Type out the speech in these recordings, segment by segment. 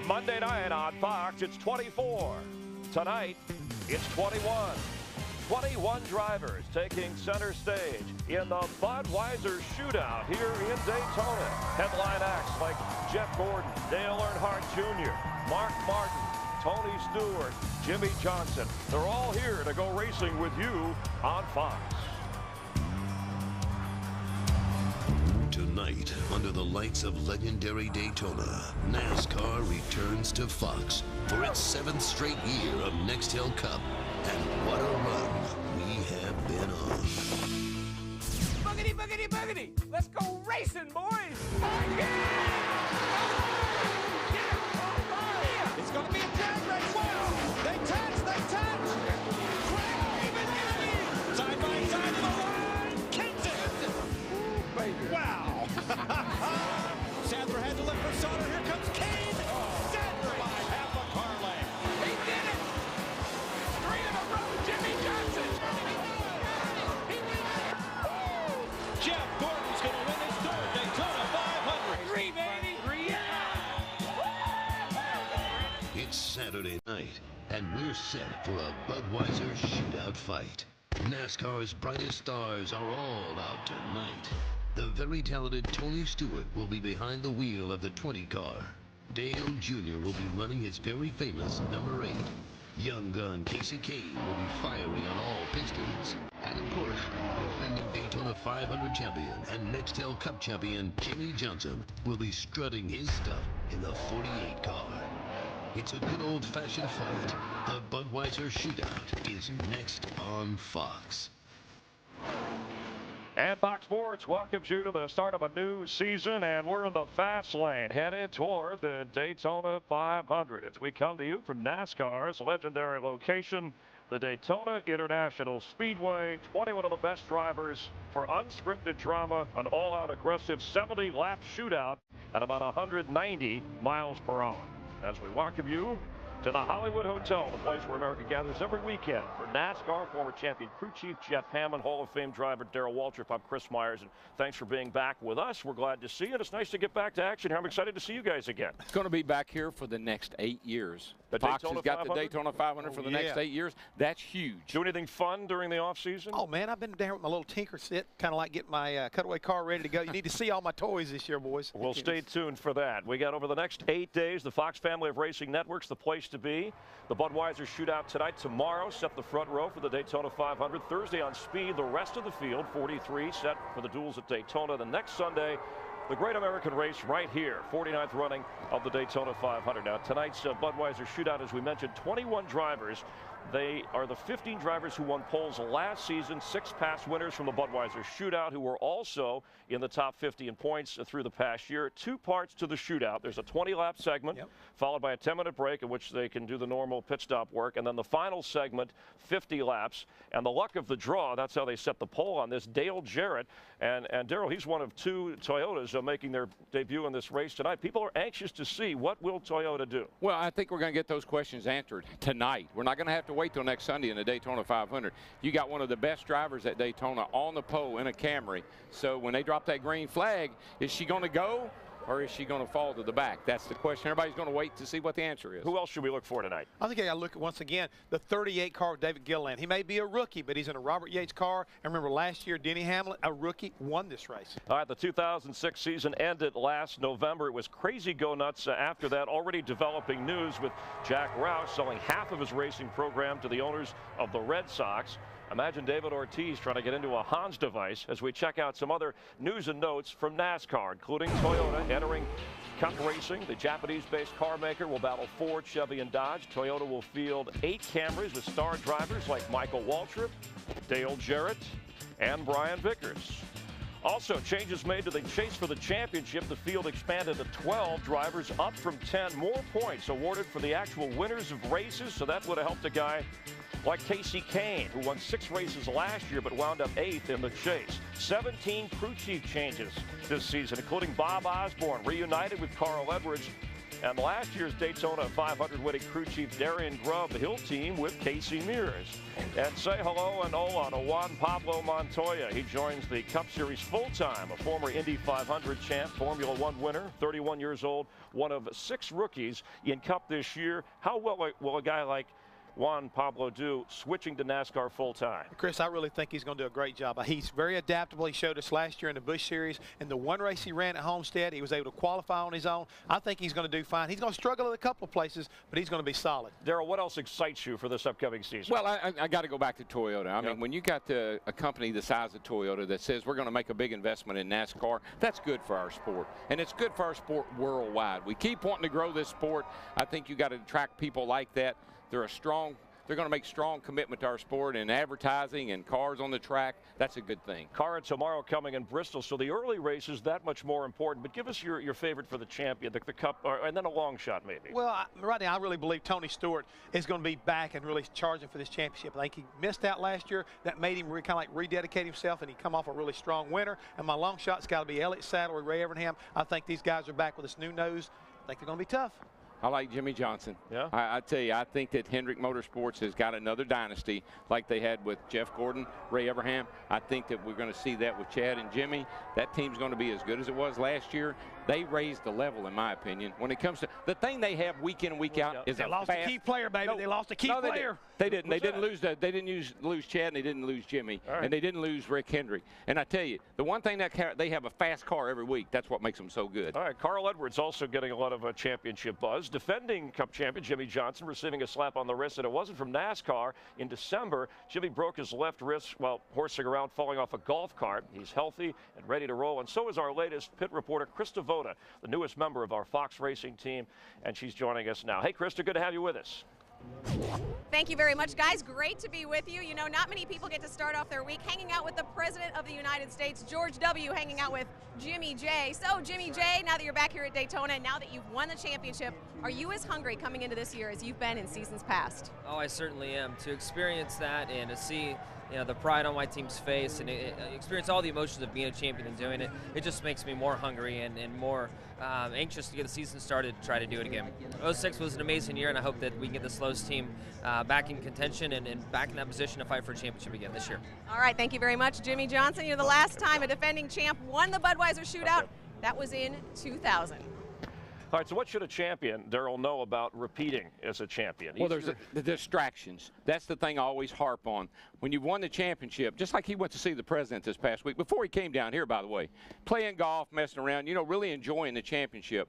Monday night on Fox, it's 24. Tonight, it's 21. 21 drivers taking center stage in the Budweiser Shootout here in Daytona. Headline acts like Jeff Gordon, Dale Earnhardt Jr., Mark Martin, Tony Stewart, Jimmy Johnson. They're all here to go racing with you on Fox. Tonight, under the lights of legendary Daytona, NASCAR returns to Fox for its 7th straight year of Nextel Cup. And what a run we have been on. Boogity, boogity, boogity! Let's go racing, boys! It's gonna be a drag race! Wow! They touch! Side by side to the line! Kenton! Ooh, baby! Wow! Sadler had to look for Sauter. Here comes Kane! Sadler by half a car length. He did it! 3 in a row, Jimmy Johnson! Jeff Gordon's gonna win his third Daytona 500. 3, baby! 3! It's Saturday night, and we're set for a Budweiser Shootout fight. NASCAR's brightest stars are all out tonight. The very talented Tony Stewart will be behind the wheel of the 20 car. Dale Jr. will be running his very famous number 8. Young gun Casey Kane will be firing on all pistons. And of course, defending Daytona 500 champion and Nextel Cup champion Jimmy Johnson will be strutting his stuff in the 48 car. It's a good old-fashioned fight. The Budweiser Shootout is next on Fox. And Fox Sports welcomes you to the start of a new season, and we're in the fast lane headed toward the Daytona 500 as we come to you from NASCAR's legendary location, the Daytona International Speedway. 21 of the best drivers for unscripted drama, an all-out aggressive 70-lap shootout at about 190 miles per hour. As we welcome you to the Hollywood Hotel, the place where America gathers every weekend. For NASCAR, former champion crew chief Jeff Hammond, Hall of Fame driver Darrell Waltrip, I'm Chris Myers, and thanks for being back with us. We're glad to see you, and it's nice to get back to action here. I'm excited to see you guys again. It's going to be back here for the next 8 years. The Fox Daytona has got 500? the Daytona 500 for the next 8 years. That's huge. Do anything fun during the off-season? Oh, man, I've been down with my little tinker set, kind of like getting my cutaway car ready to go. You need to see all my toys this year, boys. Well, stay tuned for that. We got over the next 8 days, the Fox family of racing networks, the place to be. The Budweiser Shootout tonight. Tomorrow, set the front row for the Daytona 500. Thursday on Speed, the rest of the field, 43, set for the duels at Daytona. The next Sunday, the Great American Race right here, 49th running of the Daytona 500. Now, tonight's Budweiser Shootout, as we mentioned, 21 drivers. They are the 15 drivers who won poles last season, 6 past winners from the Budweiser Shootout, who were also in the top 50 in points through the past year. 2 parts to the shootout. There's a 20-lap segment, followed by a 10-minute break in which they can do the normal pit stop work, and then the final segment, 50 laps. And the luck of the draw, that's how they set the pole on this. Dale Jarrett, and Darrell, he's one of 2 Toyotas making their debut in this race tonight. People are anxious to see what will Toyota do. Well, I think we're going to get those questions answered tonight. We're not going to have to wait till next Sunday in the Daytona 500. You got one of the best drivers at Daytona on the pole in a Camry. So when they drop that green flag, is she going to go or is she going to fall to the back? That's the question. Everybody's going to wait to see what the answer is. Who else should we look for tonight? I think I got to look at, once again, the 38 car of David Gilliland. He may be a rookie, but he's in a Robert Yates car. And remember, last year, Denny Hamlin, a rookie, won this race. All right, the 2006 season ended last November. It was crazy go nuts after that. Already developing news with Jack Roush selling half of his racing program to the owners of the Red Sox. Imagine David Ortiz trying to get into a Hans device as we check out some other news and notes from NASCAR, including Toyota entering Cup racing. The Japanese-based car maker will battle Ford, Chevy, and Dodge. Toyota will field 8 Camrys with star drivers like Michael Waltrip, Dale Jarrett, and Brian Vickers. Also, changes made to the chase for the championship. The field expanded to 12 drivers, up from 10. More points awarded for the actual winners of races, so that would have helped a guy like Casey Kane, who won 6 races last year but wound up 8th in the chase. 17 crew chief changes this season, including Bob Osborne, reunited with Carl Edwards. And last year's Daytona 500 winning crew chief Darian Grubb, he'll team with Casey Mears. And say hello and hola to Juan Pablo Montoya. He joins the Cup Series full-time, a former Indy 500 champ, Formula One winner, 31 years old, one of 6 rookies in Cup this year. How well will a guy like Juan Pablo do switching to NASCAR full-time? Chris, I really think he's going to do a great job. He's very adaptable. He showed us last year in the Busch Series. In the one race he ran at Homestead, he was able to qualify on his own. I think he's going to do fine. He's going to struggle at a couple of places, but he's going to be solid. Darrell, what else excites you for this upcoming season? Well, I got to go back to Toyota. I mean, when you got a company the size of Toyota that says we're going to make a big investment in NASCAR, that's good for our sport. And it's good for our sport worldwide. We keep wanting to grow this sport. I think you got to attract people like that. They're going to make strong commitment to our sport and advertising and cars on the track. That's a good thing. Cara tomorrow coming in Bristol, so the early race is that much more important. But give us your favorite for the champion, the Cup, and then a long shot maybe. Well, right now I really believe Tony Stewart is going to be back and really charging for this championship. I think he missed out last year. That made him kind of like rededicate himself, and he come off a really strong winner. And my long shot's got to be Elliott Sadler or Ray Evernham. I think these guys are back with this new nose. I think they're going to be tough. I like Jimmy Johnson. Yeah. I tell you, I think that Hendrick Motorsports has got another dynasty like they had with Jeff Gordon, Ray Evernham. I think that we're going to see that with Chad and Jimmy. That team's going to be as good as it was last year. They raised the level, in my opinion. When it comes to the thing they have week in and week out is they lost a key player, baby. They lost a key player. They didn't. They didn't lose. They didn't lose Chad, and they didn't lose Jimmy, and they didn't lose Rick Hendrick. And I tell you, the one thing that they have a fast car every week. That's what makes them so good. All right, Carl Edwards also getting a lot of championship buzz. Defending Cup champion Jimmy Johnson receiving a slap on the wrist, and it wasn't from NASCAR. In December, Jimmy broke his left wrist while horsing around, falling off a golf cart. He's healthy and ready to roll, and so is our latest pit reporter, Krista Voda, the newest member of our Fox Racing team, and she's joining us now. Hey, Krista, good to have you with us. Thank you very much, guys. Great to be with you. You know, not many people get to start off their week hanging out with the President of the United States, George W., hanging out with Jimmy J. So, Jimmy J., now that you're back here at Daytona, and now that you've won the championship, are you as hungry coming into this year as you've been in seasons past? Oh, I certainly am. To experience that and to see, you know, the pride on my team's face and experience all the emotions of being a champion and doing it, it just makes me more hungry and more anxious to get the season started to try to do it again. 06 was an amazing year, and I hope that we can get this Lowe's team back in contention and back in that position to fight for a championship again this year. All right, thank you very much, Jimmy Johnson. You know, the last time a defending champ won the Budweiser Shootout, that was in 2000. All right, so what should a champion, Darrell, know about repeating as a champion? Well, there's the distractions. That's the thing I always harp on. When you've won the championship, just like he went to see the president this past week, before he came down here, by the way, playing golf, messing around, you know, really enjoying the championship.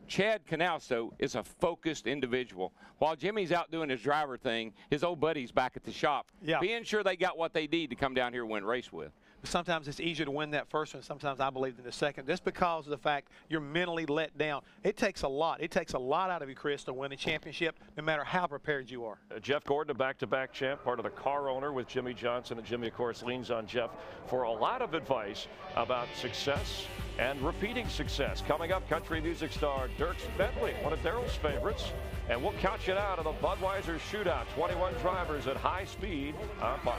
Chad Knaus, though, is a focused individual. While Jimmy's out doing his driver thing, his old buddy's back at the shop, being sure they got what they need to come down here and win a race with. Sometimes it's easier to win that first one. Sometimes I believe in the second, just because of the fact you're mentally let down. It takes a lot. It takes a lot out of you, Chris, to win a championship, no matter how prepared you are. Jeff Gordon, a back-to-back champ, part of the car owner with Jimmy Johnson, and Jimmy, of course, leans on Jeff for a lot of advice about success and repeating success. Coming up, country music star Dierks Bentley, one of Darrell's favorites, and we'll count you out of the Budweiser Shootout. 21 drivers at high speed on Fox.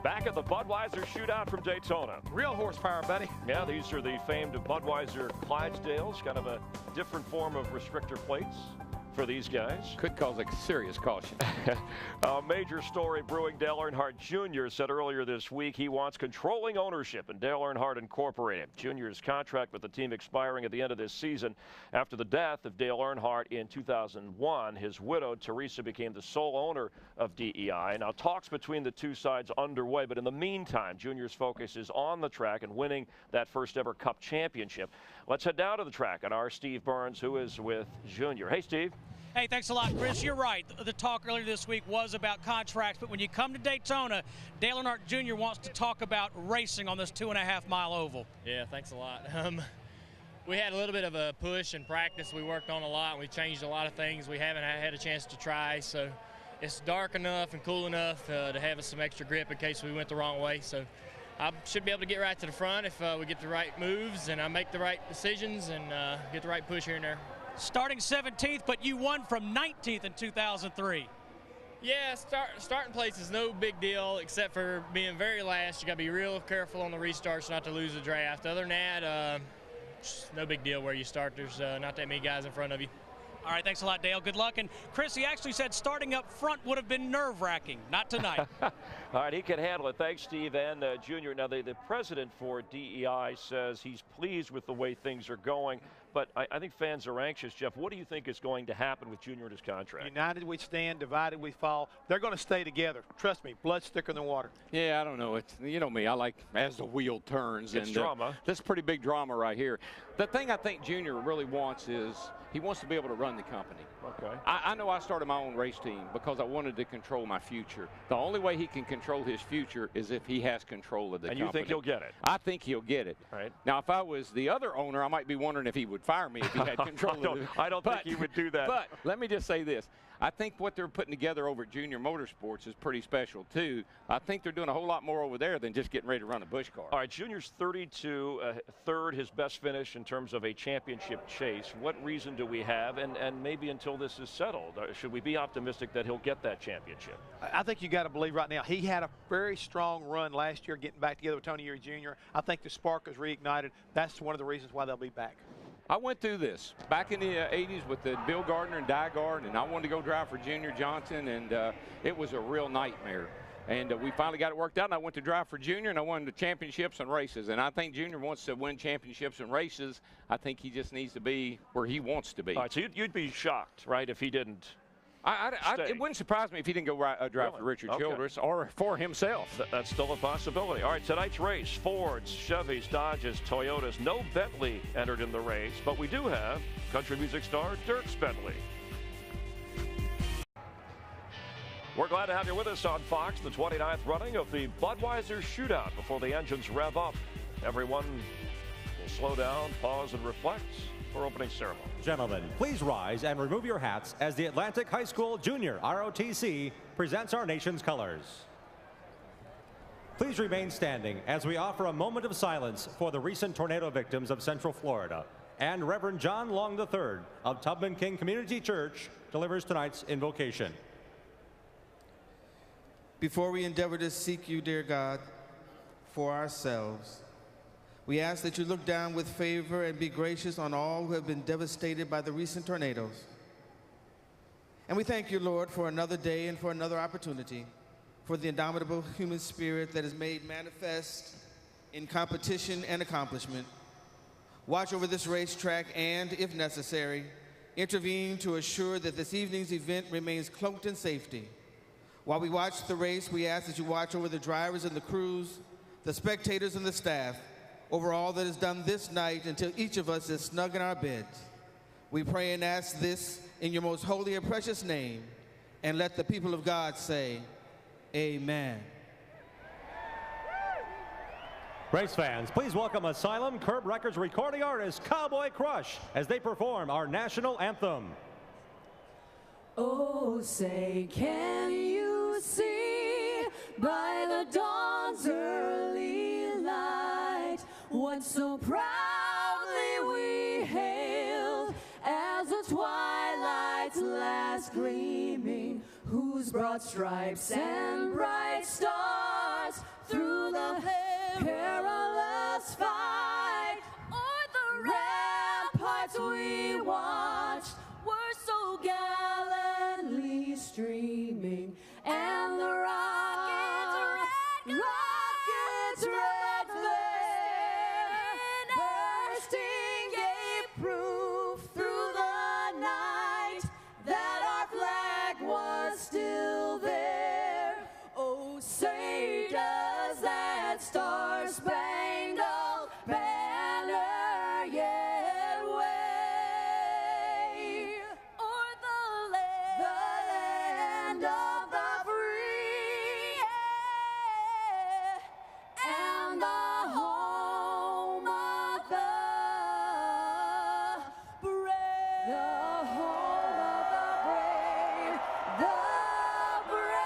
Back at the Budweiser Shootout from Daytona. Real horsepower, buddy. Yeah, these are the famed Budweiser Clydesdales, kind of a different form of restrictor plates for these guys. Could cause a serious caution. A major story brewing. Dale Earnhardt Jr. said earlier this week he wants controlling ownership in Dale Earnhardt Incorporated. Jr.'s contract with the team expiring at the end of this season. After the death of Dale Earnhardt in 2001, his widow, Teresa, became the sole owner of DEI. Now, talks between the two sides underway, but in the meantime, Jr.'s focus is on the track and winning that first ever Cup championship. Let's head down to the track and our Steve Burns, who is with Jr. Hey, Steve. Hey, thanks a lot, Chris. You're right. The talk earlier this week was about contracts, but when you come to Daytona, Dale Earnhardt Jr. wants to talk about racing on this 2.5-mile oval. Yeah, thanks a lot. We had a little bit of a push in practice. We worked on a lot, and we changed a lot of things we haven't had a chance to try. So it's dark enough and cool enough to have us some extra grip in case we went the wrong way. So I should be able to get right to the front if we get the right moves and I make the right decisions and get the right push here and there. Starting 17th, but you won from 19th in 2003. Yeah, starting place is no big deal except for being very last. You got to be real careful on the restarts not to lose the draft. Other than that, no big deal where you start. There's not that many guys in front of you. All right, thanks a lot, Dale. Good luck. And Chris, he actually said starting up front would have been nerve-wracking. Not tonight. All right, he can handle it. Thanks, Steve and Junior. Now, the president for DEI says he's pleased with the way things are going, but I think fans are anxious. Jeff, what do you think is going to happen with Junior and his contract? United we stand, divided we fall. They're going to stay together. Trust me, blood's thicker than water. Yeah, I don't know. You know me, I like as the wheel turns. It's drama. That's pretty big drama right here. The thing I think Junior really wants is he wants to be able to run the company. Okay. I know I started my own race team because I wanted to control my future. The only way he can control his future is if he has control of the company. And you think he'll get it? I think he'll get it. Right. Now, if I was the other owner, I might be wondering if he would fire me if he had control of it. I don't think he would do that. But let me just say this. I think what they're putting together over at Junior Motorsports is pretty special, too. I think they're doing a whole lot more over there than just getting ready to run a Busch car. All right, Junior's 32, third, his best finish in terms of a championship chase. What reason do we have? And maybe until this is settled, should we be optimistic that he'll get that championship? I think you got to believe right now. He had a very strong run last year getting back together with Tony Eury Jr. I think the spark is reignited. That's one of the reasons why they'll be back. I went through this back in the 80s with the Bill Gardner and Diegard, and I wanted to go drive for Junior Johnson, and it was a real nightmare. And we finally got it worked out, and I went to drive for Junior, and I won the championships and races. And I think Junior wants to win championships and races. I think he just needs to be where he wants to be. All right, so you'd be shocked, right, if he didn't it wouldn't surprise me if he didn't go drive for Richard Childress or for himself. That's still a possibility. All right, tonight's race, Fords, Chevys, Dodges, Toyotas. No Bentley entered in the race, but we do have country music star Dierks Bentley. We're glad to have you with us on Fox, the 29th running of the Budweiser Shootout. Before the engines rev up, everyone will slow down, pause, and reflect for opening ceremony. Gentlemen, please rise and remove your hats as the Atlantic High School Junior ROTC presents our nation's colors. Please remain standing as we offer a moment of silence for the recent tornado victims of Central Florida. And Reverend John Long III of Tubman King Community Church delivers tonight's invocation. Before we endeavor to seek you, dear God, for ourselves, we ask that you look down with favor and be gracious on all who have been devastated by the recent tornadoes. And we thank you, Lord, for another day and for another opportunity, for the indomitable human spirit that is made manifest in competition and accomplishment. Watch over this racetrack and, if necessary, intervene to assure that this evening's event remains cloaked in safety. While we watch the race, we ask that you watch over the drivers and the crews, the spectators and the staff, over all that is done this night until each of us is snug in our beds. We pray and ask this in your most holy and precious name, and let the people of God say, amen. Race fans, please welcome Asylum Curb Records recording artist Cowboy Crush as they perform our national anthem. Oh, say, can you see by the dawn's early light what so proudly we hailed as the twilight's last gleaming, whose broad stripes and bright stars through the perilous fight o'er the ramparts we watched were so gallantly streaming, and the rocket's red flare bursting gave proof through the night that our flag was still there. Oh, say does that star-spangled banner yet wave o'er the land of the free, and the home of the brave, the home of the brave, the brave.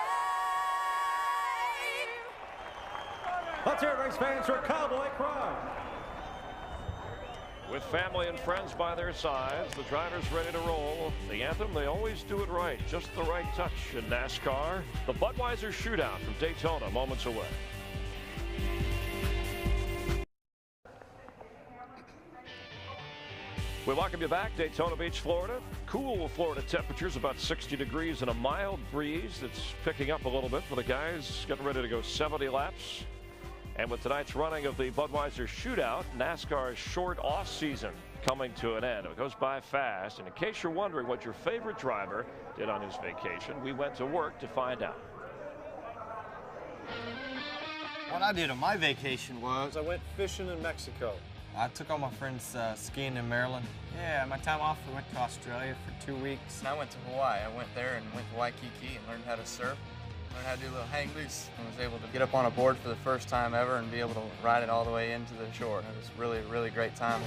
Let's hear it, race fans, for Cowboy Crush. With family and friends by their sides, the drivers ready to roll. The anthem, they always do it right, just the right touch in NASCAR. The Budweiser Shootout from Daytona, moments away. We welcome you back, Daytona Beach, Florida. Cool Florida temperatures, about 60 degrees and a mild breeze that's picking up a little bit for the guys getting ready to go 70 laps. And with tonight's running of the Budweiser Shootout, NASCAR's short off season coming to an end. It goes by fast. And in case you're wondering what your favorite driver did on his vacation, we went to work to find out. What I did on my vacation was I went fishing in Mexico. I took all my friends skiing in Maryland. Yeah, my time off, we went to Australia for 2 weeks. I went to Hawaii. I went there and went to Waikiki and learned how to surf, learned how to do a little hang loose, and was able to get up on a board for the first time ever and be able to ride it all the way into the shore. It was really, really great time.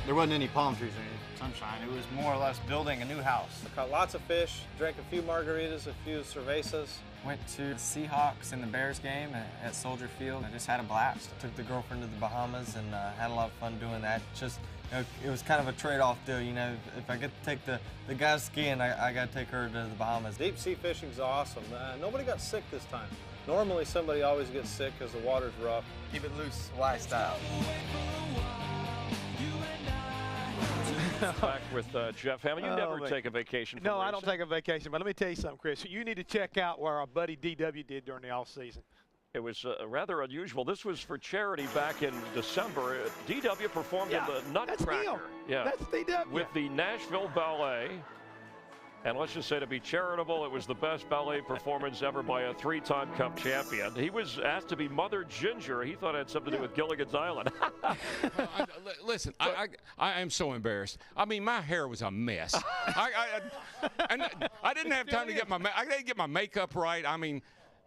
There wasn't any palm trees or any sunshine. It was more or less building a new house. I caught lots of fish, drank a few margaritas, a few cervezas. Went to the Seahawks and the Bears game at Soldier Field. I just had a blast. I took the girlfriend to the Bahamas and had a lot of fun doing that. Just, you know, it was kind of a trade-off deal. You know, if I get to take the guys skiing, I got to take her to the Bahamas. Deep sea fishing's awesome. Nobody got sick this time. Normally somebody always gets sick because the water's rough. Keep it loose, Hawaii style. Back with Jeff Hammond. You never take a vacation from No, racing. I don't take a vacation, but let me tell you something, Chris. You need to check out where our buddy DW did during the off season. It was rather unusual. This was for charity back in December. DW performed in the Nutcracker. Yeah, that's DW. With the Nashville Ballet. And let's just say, to be charitable, it was the best ballet performance ever by a 3-time Cup champion. He was asked to be Mother Ginger. He thought it had something to do with Gilligan's Island. Listen, I am so embarrassed. I mean, my hair was a mess. I didn't have time to get I didn't get my makeup right. I mean,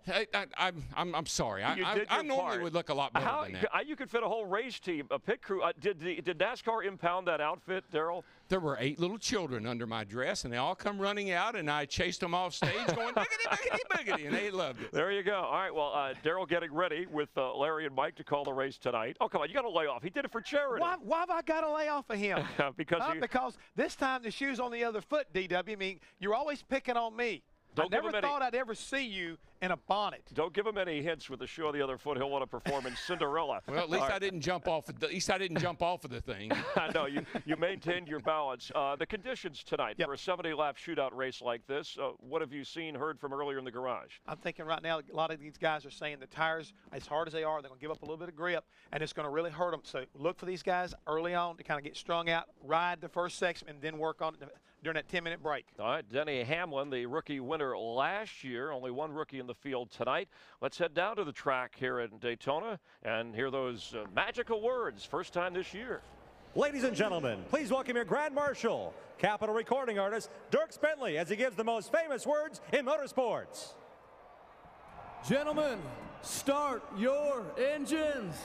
I'm sorry. I normally would look a lot better than that. You could fit a whole race team, a pit crew. Did NASCAR impound that outfit, Darrell? There were 8 little children under my dress, and they all come running out, and I chased them off stage going, biggity, biggity, biggity, and they loved it. There you go. All right, well, Darrell getting ready with Larry and Mike to call the race tonight. Oh, come on, you got to lay off. He did it for charity. Why have I got to lay off of him? Because this time the shoe's on the other foot, DW. I mean, you're always picking on me. I never thought I'd ever see you in a bonnet. Don't give him any hints with the shoe on the other foot. He'll want to perform in Cinderella. Well, at least I didn't jump off. At least I didn't jump off of the thing. I know you maintained your balance. The conditions tonight for a 70-lap shootout race like this. What have you seen, heard from earlier in the garage? I'm thinking right now a lot of these guys are saying the tires, as hard as they are, they're going to give up a little bit of grip, and it's going to really hurt them. So look for these guys early on to kind of get strung out, ride the first section, and then work on it during that 10-minute break. All right, Denny Hamlin, the rookie winner last year, only one rookie in the field tonight. Let's head down to the track here in Daytona and hear those magical words. First time this year. Ladies and gentlemen, please welcome your Grand Marshal, Capitol recording artist Dirk Bentley, as he gives the most famous words in motorsports. Gentlemen, start your engines.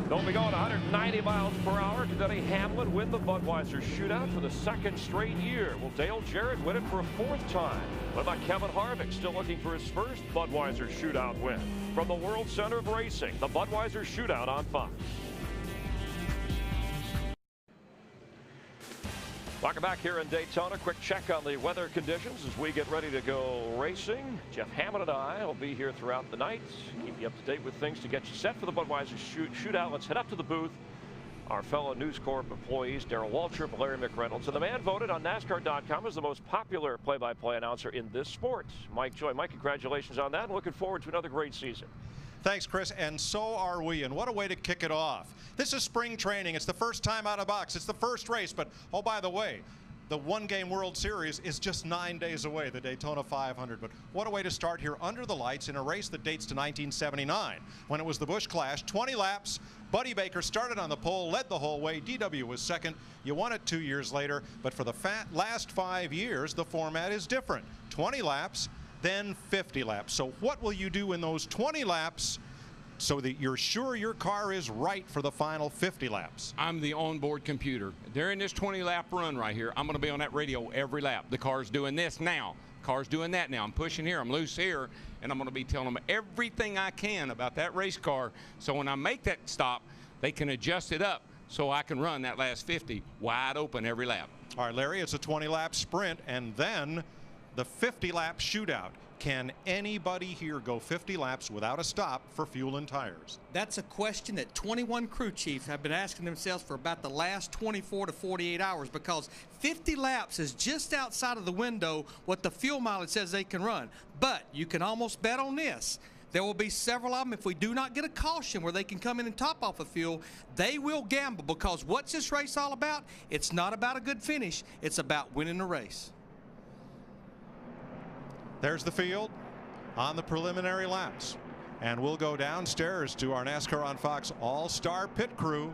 They'll be going 190 miles per hour. Did Denny Hamlin win the Budweiser Shootout for the 2nd straight year? Will Dale Jarrett win it for a 4th time? What about Kevin Harvick, still looking for his first Budweiser Shootout win? From the World Center of Racing, the Budweiser Shootout on Fox. Welcome back here in Daytona. Quick check on the weather conditions as we get ready to go racing. Jeff Hammond and I will be here throughout the night. Keep you up to date with things to get you set for the Budweiser Shootout. Let's head up to the booth. Our fellow News Corp employees, Darrell Waltrip, Larry McReynolds, and the man voted on NASCAR.com as the most popular play-by-play announcer in this sport, Mike Joy. Mike, congratulations on that, and looking forward to another great season. Thanks, Chris, and so are we, and what a way to kick it off. This is spring training. It's the first time out of the box. It's the first race, but, oh, by the way, the one-game World Series is just 9 days away, the Daytona 500. But what a way to start here under the lights in a race that dates to 1979, when it was the Busch Clash. 20 laps. Buddy Baker started on the pole, led the whole way. DW was second. You won it 2 years later. But for the last 5 years, the format is different. 20 laps, then 50 laps. So what will you do in those 20 laps so that you're sure your car is right for the final 50 laps? I'm the onboard computer. During this 20-lap run right here, I'm going to be on that radio every lap. The car's doing this now. Car's doing that now. I'm pushing here. I'm loose here. And I'm going to be telling them everything I can about that race car. So when I make that stop, they can adjust it up so I can run that last 50 wide open every lap. All right, Larry, it's a 20-lap sprint and then the 50-lap shootout. Can anybody here go 50 laps without a stop for fuel and tires? That's a question that 21 crew chiefs have been asking themselves for about the last 24 to 48 hours, because 50 laps is just outside of the window what the fuel mileage says they can run. But you can almost bet on this. There will be several of them, if we do not get a caution where they can come in and top off of fuel, they will gamble, because what's this race all about? It's not about a good finish. It's about winning the race. There's the field on the preliminary laps. And we'll go downstairs to our NASCAR on Fox All-Star Pit Crew,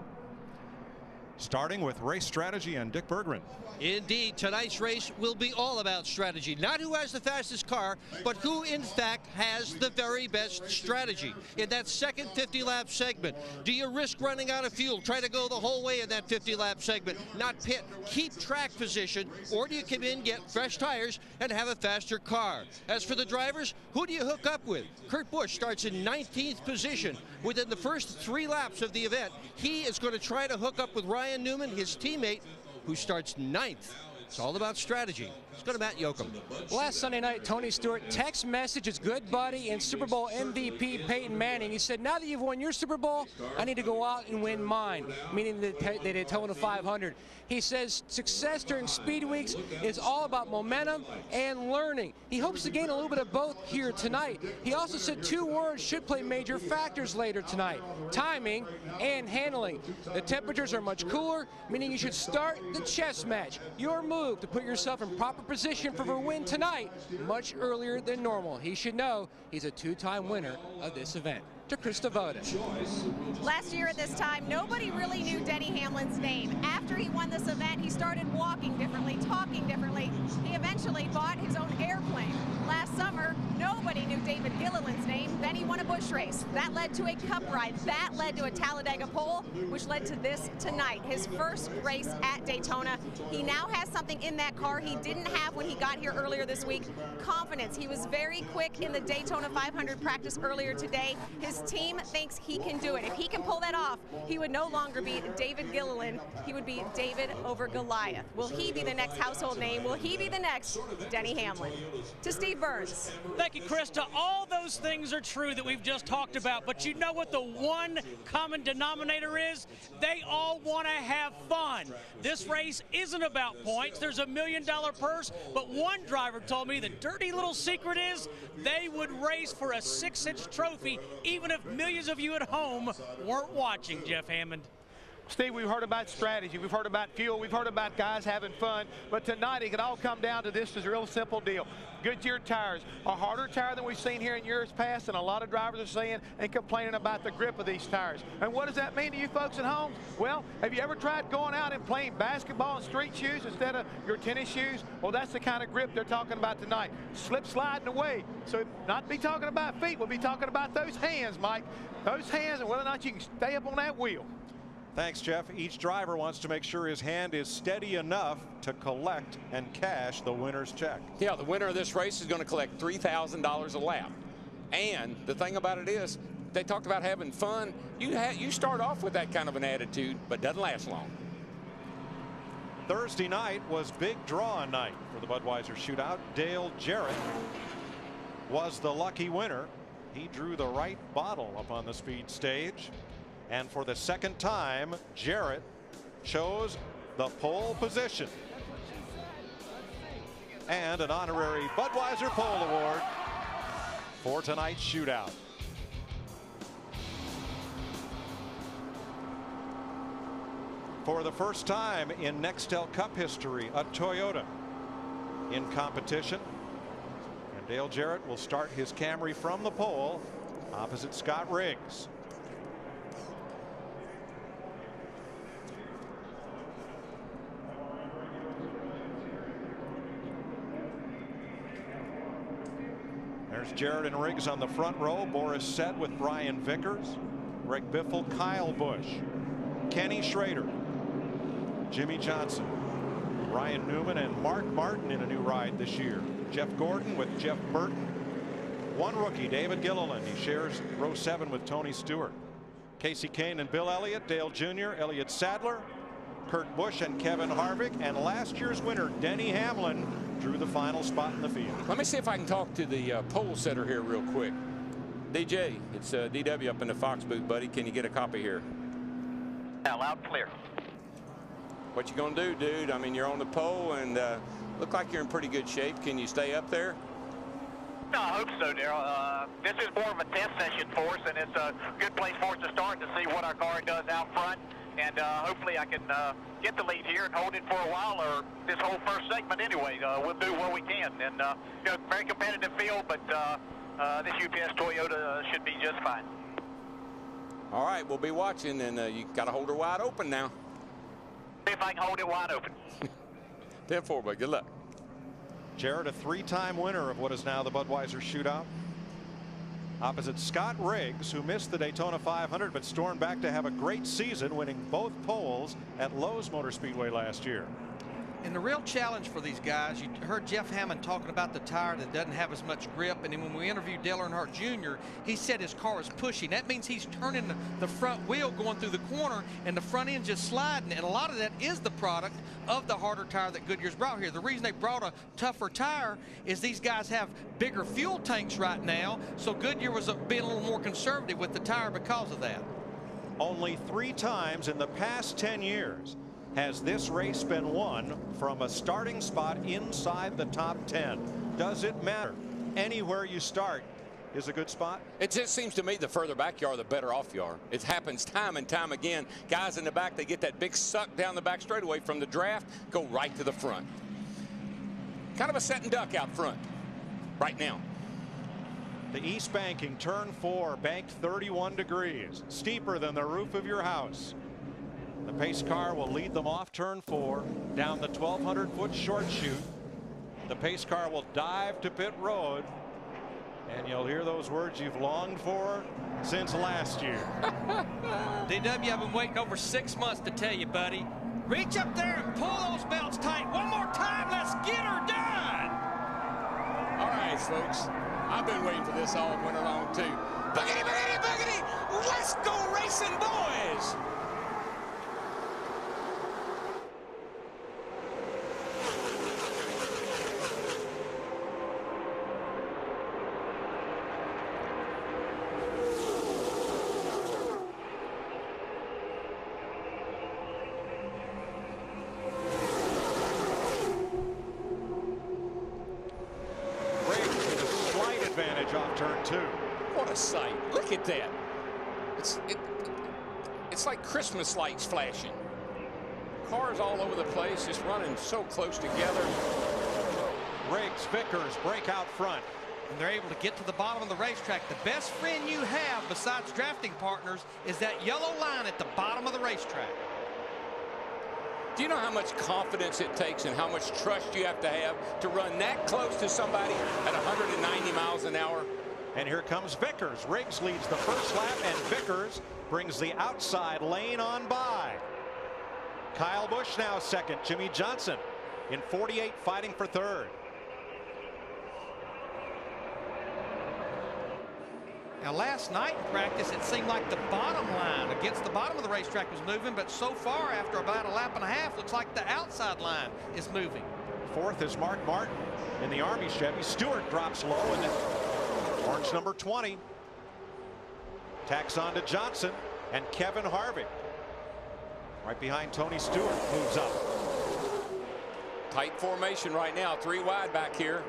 starting with race strategy and Dick Berggren. Indeed, tonight's race will be all about strategy. Not who has the fastest car, but who in fact has the very best strategy. In that second 50-lap segment, do you risk running out of fuel, try to go the whole way in that 50-lap segment, not pit, keep track position, or do you come in, get fresh tires, and have a faster car? As for the drivers, who do you hook up with? Kurt Busch starts in 19th position. Within the first 3 laps of the event, he is going to try to hook up with Ryan Newman, his teammate, who starts 9th. It's all about strategy. Let's go to Matt Yoakum. Last Sunday night, Tony Stewart text message his good buddy and Super Bowl MVP Peyton Manning. He said, now that you've won your Super Bowl, I need to go out and win mine, meaning the Daytona 500. He says success during speed weeks is all about momentum and learning. He hopes to gain a little bit of both here tonight. He also said 2 words should play major factors later tonight: timing and handling. The temperatures are much cooler, meaning you should start the chess match, your move to put yourself in proper position for the win tonight, much earlier than normal. He should know he's a 2-time winner of this event. To Krista Voda. Last year at this time, nobody really knew Denny Hamlin's name. After he won this event, he started walking differently, talking differently. He eventually bought his own airplane. Last summer, nobody knew David Gilliland's name. Then he won a Busch race. That led to a Cup ride. That led to a Talladega pole, which led to this tonight, his first race at Daytona. He now has something in that car he didn't have when he got here earlier this week: confidence. He was very quick in the Daytona 500 practice earlier today. His team thinks he can do it. If he can pull that off, he would no longer be David Gilliland. He would be David over Goliath. Will he be the next household name? Will he be the next Denny Hamlin? To Steve Burns. Thank you, Krista. All those things are true that we've just talked about, but you know what the one common denominator is? They all want to have fun. This race isn't about points. There's $1 million purse, but one driver told me the dirty little secret is they would race for a 6-inch trophy even if millions of you at home weren't watching, Jeff Hammond. Steve, we've heard about strategy, we've heard about fuel, we've heard about guys having fun, but tonight it could all come down to this. Is a real simple deal. Goodyear tires, a harder tire than we've seen here in years past, and a lot of drivers are saying and complaining about the grip of these tires. And what does that mean to you folks at home? Well, have you ever tried going out and playing basketball in street shoes instead of your tennis shoes? Well, that's the kind of grip they're talking about tonight. Slip sliding away. So not be talking about feet, we'll be talking about those hands, Mike. Those hands and whether or not you can stay up on that wheel. Thanks, Jeff. Each driver wants to make sure his hand is steady enough to collect and cash the winner's check. Yeah, the winner of this race is going to collect $3,000 a lap. And the thing about it is, they talked about having fun. You start off with that kind of an attitude, but doesn't last long. Thursday night was big draw night for the Budweiser Shootout. Dale Jarrett was the lucky winner. He drew the right bottle up on the speed stage. And for the second time, Jarrett chose the pole position. And an honorary Budweiser Pole Award for tonight's shootout. For the first time in Nextel Cup history, a Toyota in competition. And Dale Jarrett will start his Camry from the pole opposite Scott Riggs. There's Jarrett and Riggs on the front row. Boris Said with Brian Vickers, Greg Biffle, Kyle Busch, Kenny Schrader, Jimmy Johnson, Ryan Newman, and Mark Martin in a new ride this year. Jeff Gordon with Jeff Burton. One rookie, David Gilliland. He shares row 7 with Tony Stewart. Casey Kane and Bill Elliott, Dale Jr., Elliott Sadler, Kurt Busch, and Kevin Harvick. And last year's winner, Denny Hamlin, drew the final spot in the field. Let me see if I can talk to the pole setter here real quick. DJ, it's DW up in the Fox booth, buddy. Can you get a copy here? Yeah, loud and clear. What you gonna do, dude? I mean, you're on the pole and look like you're in pretty good shape. Can you stay up there? No, I hope so, Darryl. This is more of a test session for us, and it's a good place for us to start to see what our car does out front. And hopefully I can get the lead here and hold it for a while, or this whole first segment anyway. We'll do what we can. And, you know, very competitive field, but this UPS Toyota should be just fine. All right, we'll be watching, and you got to hold her wide open now. See if I can hold it wide open. 10-4, but good luck. Jarrett, a 3-time winner of what is now the Budweiser Shootout. Opposite Scott Riggs, who missed the Daytona 500 but stormed back to have a great season, winning both poles at Lowe's Motor Speedway last year. And the real challenge for these guys, you heard Jeff Hammond talking about the tire that doesn't have as much grip. And then when we interviewed Dale Earnhardt Jr., he said his car is pushing. That means he's turning the front wheel going through the corner and the front end just sliding. And a lot of that is the product of the harder tire that Goodyear's brought here. The reason they brought a tougher tire is these guys have bigger fuel tanks right now. So Goodyear was being a little more conservative with the tire because of that. Only 3 times in the past 10 years has this race been won from a starting spot inside the top 10. Does it matter? Anywhere you start is a good spot. It just seems to me the further back you are, the better off you are. It happens time and time again. Guys in the back, they get that big suck down the back straightaway from the draft, go right to the front. Kind of a set and duck out front right now. The east banking, turn 4, banked 31 degrees, steeper than the roof of your house. The pace car will lead them off turn 4 down the 1,200-foot short chute. The pace car will dive to pit road, and you'll hear those words you've longed for since last year. DW, I've been waiting over 6 months to tell you, buddy. Reach up there and pull those belts tight. One more time. Let's get her done. All right, folks. I've been waiting for this all winter long, too. Boogity, boogity, boogity. Let's go racing, boys. Off turn 2. What a sight. Look at that. It's like Christmas lights flashing. Cars all over the place, just running so close together. Riggs, Vickers break out front. And they're able to get to the bottom of the racetrack. The best friend you have besides drafting partners is that yellow line at the bottom of the racetrack. Do you know how much confidence it takes and how much trust you have to run that close to somebody at 190 miles an hour? And here comes Vickers. Riggs leads the first lap, and Vickers brings the outside lane on by. Kyle Busch now second. Jimmy Johnson in 48 fighting for third. Now, last night in practice, it seemed like the bottom line against the bottom of the racetrack was moving, but so far, after about a lap and a half, looks like the outside line is moving. Fourth is Mark Martin in the Army Chevy. Stewart drops low, and then orange number 20 tacks on to Johnson, and Kevin Harvick right behind Tony Stewart moves up. Tight formation right now, 3 wide back here.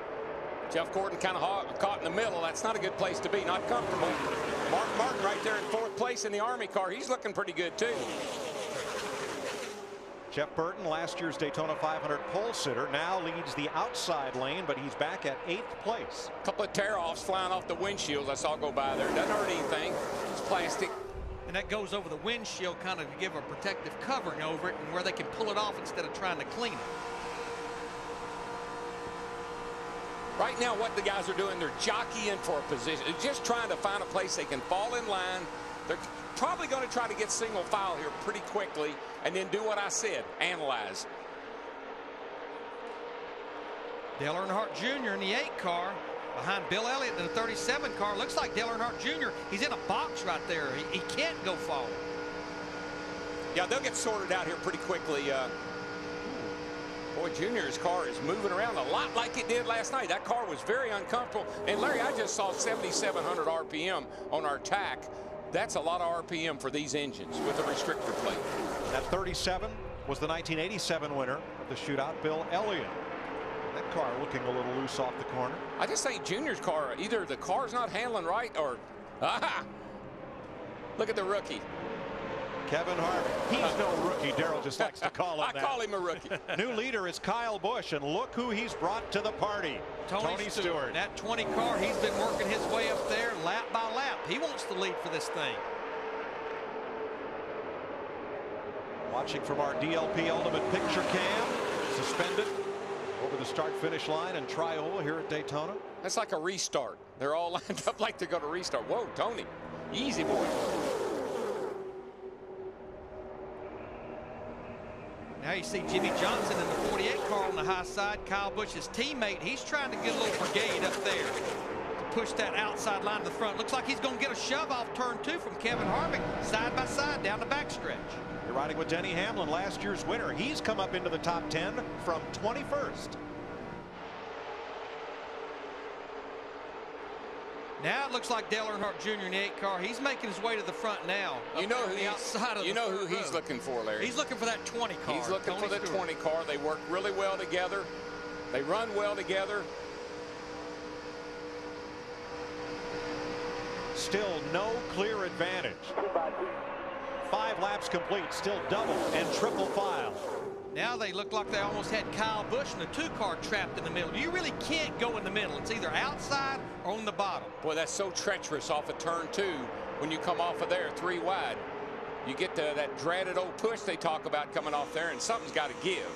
Jeff Gordon kind of caught in the middle. That's not a good place to be. Not comfortable. Mark Martin right there in 4th place in the Army car. He's looking pretty good, too. Jeff Burton, last year's Daytona 500 pole sitter, now leads the outside lane, but he's back at 8th place. A couple of tear-offs flying off the windshields I saw go by there. Doesn't hurt anything. It's plastic. And that goes over the windshield kind of to give a protective covering over it and where they can pull it off instead of trying to clean it. Right now what the guys are doing, they're jockeying for a position. They're just trying to find a place they can fall in line. They're probably going to try to get single file here pretty quickly and then do what I said, analyze. Dale Earnhardt Jr. in the 8 car behind Bill Elliott in the 37 car. Looks like Dale Earnhardt Jr., he's in a box right there. He can't go forward. Yeah, they'll get sorted out here pretty quickly. Boy, Junior's car is moving around a lot like it did last night. That car was very uncomfortable. And Larry, I just saw 7,700 RPM on our tack. That's a lot of RPM for these engines with a restrictor plate. That 37 was the 1987 winner of the shootout, Bill Elliott. That car looking a little loose off the corner. I just think Junior's car, either the car's not handling right or, look at the rookie. Kevin Harvick. He's no rookie. Darrell just likes to call him that. I call him a rookie. New leader is Kyle Busch, and look who he's brought to the party. Tony Stewart. That 20 car, he's been working his way up there lap by lap. He wants to lead for this thing. Watching from our DLP Ultimate Picture Cam, suspended over the start-finish line and Triola here at Daytona. That's like a restart. They're all lined up like they're going to restart. Whoa, Tony, easy boy. Now you see Jimmy Johnson in the 48 car on the high side. Kyle Busch's teammate, he's trying to get a little brigade up there to push that outside line to the front. Looks like he's going to get a shove off turn 2 from Kevin Harvick, side by side down the backstretch. You're riding with Denny Hamlin, last year's winner. He's come up into the top 10 from 21st. Now it looks like Dale Earnhardt Jr. in the 8 car. He's making his way to the front now. You know who he's looking for, Larry. He's looking for that 20 car. He's looking for the 20 car. They work really well together. They run well together. Still no clear advantage. 5 laps complete, still double and triple file. Now they look like they almost had Kyle Busch in the 2 car trapped in the middle. You really can't go in the middle. It's either outside or on the bottom. Boy, that's so treacherous off of turn 2 when you come off of there 3 wide. You get to that dreaded old push they talk about coming off there, and something's got to give.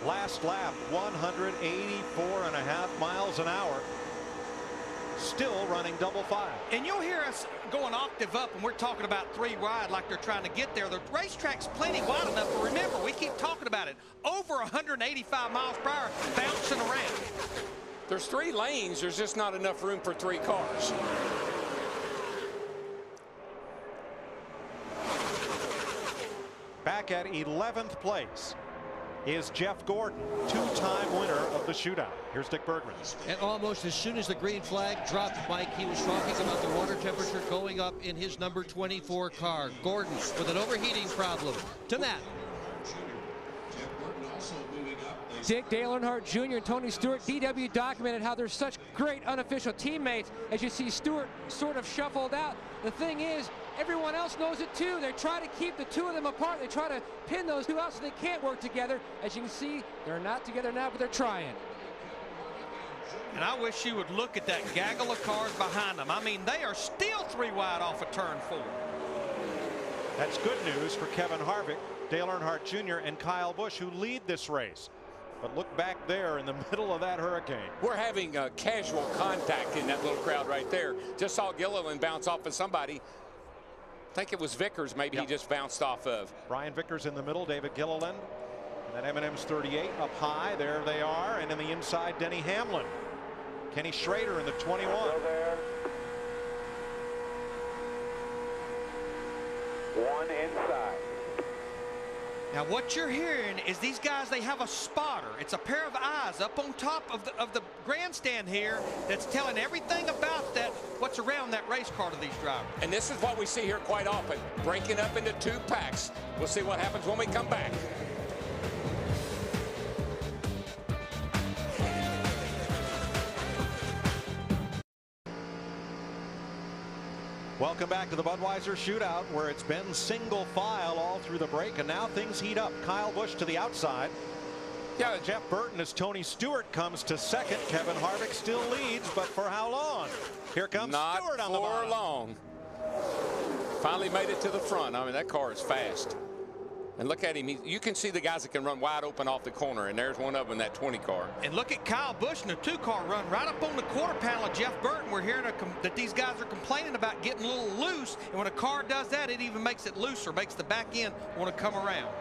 Last lap, 184.5 miles an hour. Still running double file. And you'll hear us go an octave up and we're talking about 3 wide like they're trying to get there. The racetrack's plenty wide enough, but remember, we keep talking about it. Over 185 miles per hour, bouncing around. There's 3 lanes. There's just not enough room for 3 cars. Back at 11th place is Jeff Gordon, 2-time winner of the shootout. Here's Dick Bergman. And almost as soon as the green flag dropped, Mike, he was talking about the water temperature going up in his number 24 car. Gordon with an overheating problem. To Matt. Dick, Dale Earnhardt Jr. and Tony Stewart, DW documented how they're such great unofficial teammates. As you see Stewart sort of shuffled out. The thing is, everyone else knows it too. They try to keep the 2 of them apart. They try to pin those 2 out so they can't work together. As you can see, they're not together now, but they're trying. And I wish you would look at that gaggle of cars behind them. I mean, they are still 3 wide off of turn 4. That's good news for Kevin Harvick, Dale Earnhardt Jr., and Kyle Busch, who lead this race. But look back there in the middle of that hurricane. We're having casual contact in that little crowd right there. Just saw Gilliland bounce off of somebody. I think it was Vickers, maybe he just bounced off of. Brian Vickers in the middle, David Gilliland. And that M&M's 38 up high. There they are. And in the inside, Denny Hamlin. Kenny Schrader in the 21. One inside. Now what you're hearing is these guys, they have a spotter. It's a pair of eyes up on top of the grandstand here that's telling everything about that, what's around that race car to these drivers. And this is what we see here quite often, breaking up into 2 packs. We'll see what happens when we come back. Welcome back to the Budweiser Shootout, where it's been single file all through the break, and now things heat up. Kyle Busch to the outside. Yeah, Jeff Burton as Tony Stewart comes to second. Kevin Harvick still leads, but for how long? Here comes Stewart on the bottom. Not for long. Finally made it to the front. I mean, that car is fast. And look at him. You can see the guys that can run wide open off the corner, and there's one of them in that 20 car. And look at Kyle Busch in the 2-car run right up on the quarter panel of Jeff Burton. We're hearing that these guys are complaining about getting a little loose, and when a car does that, it even makes it looser, makes the back end want to come around.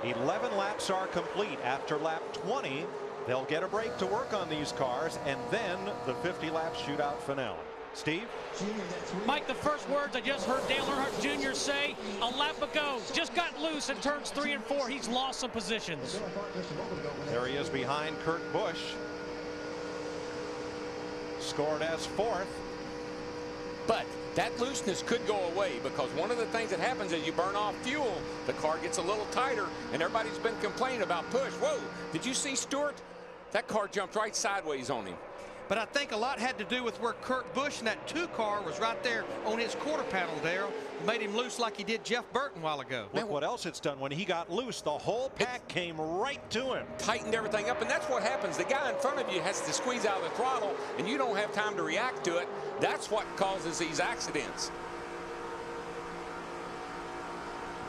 11 laps are complete. After lap 20, they'll get a break to work on these cars, and then the 50-lap shootout finale. Steve? Mike, the first words I just heard Dale Earnhardt Jr. say a lap ago, just got loose in turns 3 and 4. He's lost some positions. There he is behind Kurt Busch. Scored as 4th. But that looseness could go away, because one of the things that happens is you burn off fuel, the car gets a little tighter, and everybody's been complaining about push. Whoa, did you see Stewart? That car jumped right sideways on him. But I think a lot had to do with where Kurt Busch in that 2-car was right there on his quarter panel, Darrell. Made him loose like he did Jeff Burton a while ago. Look what else it's done. When he got loose, the whole pack came right to him. Tightened everything up, and that's what happens. The guy in front of you has to squeeze out of the throttle, and you don't have time to react to it. That's what causes these accidents.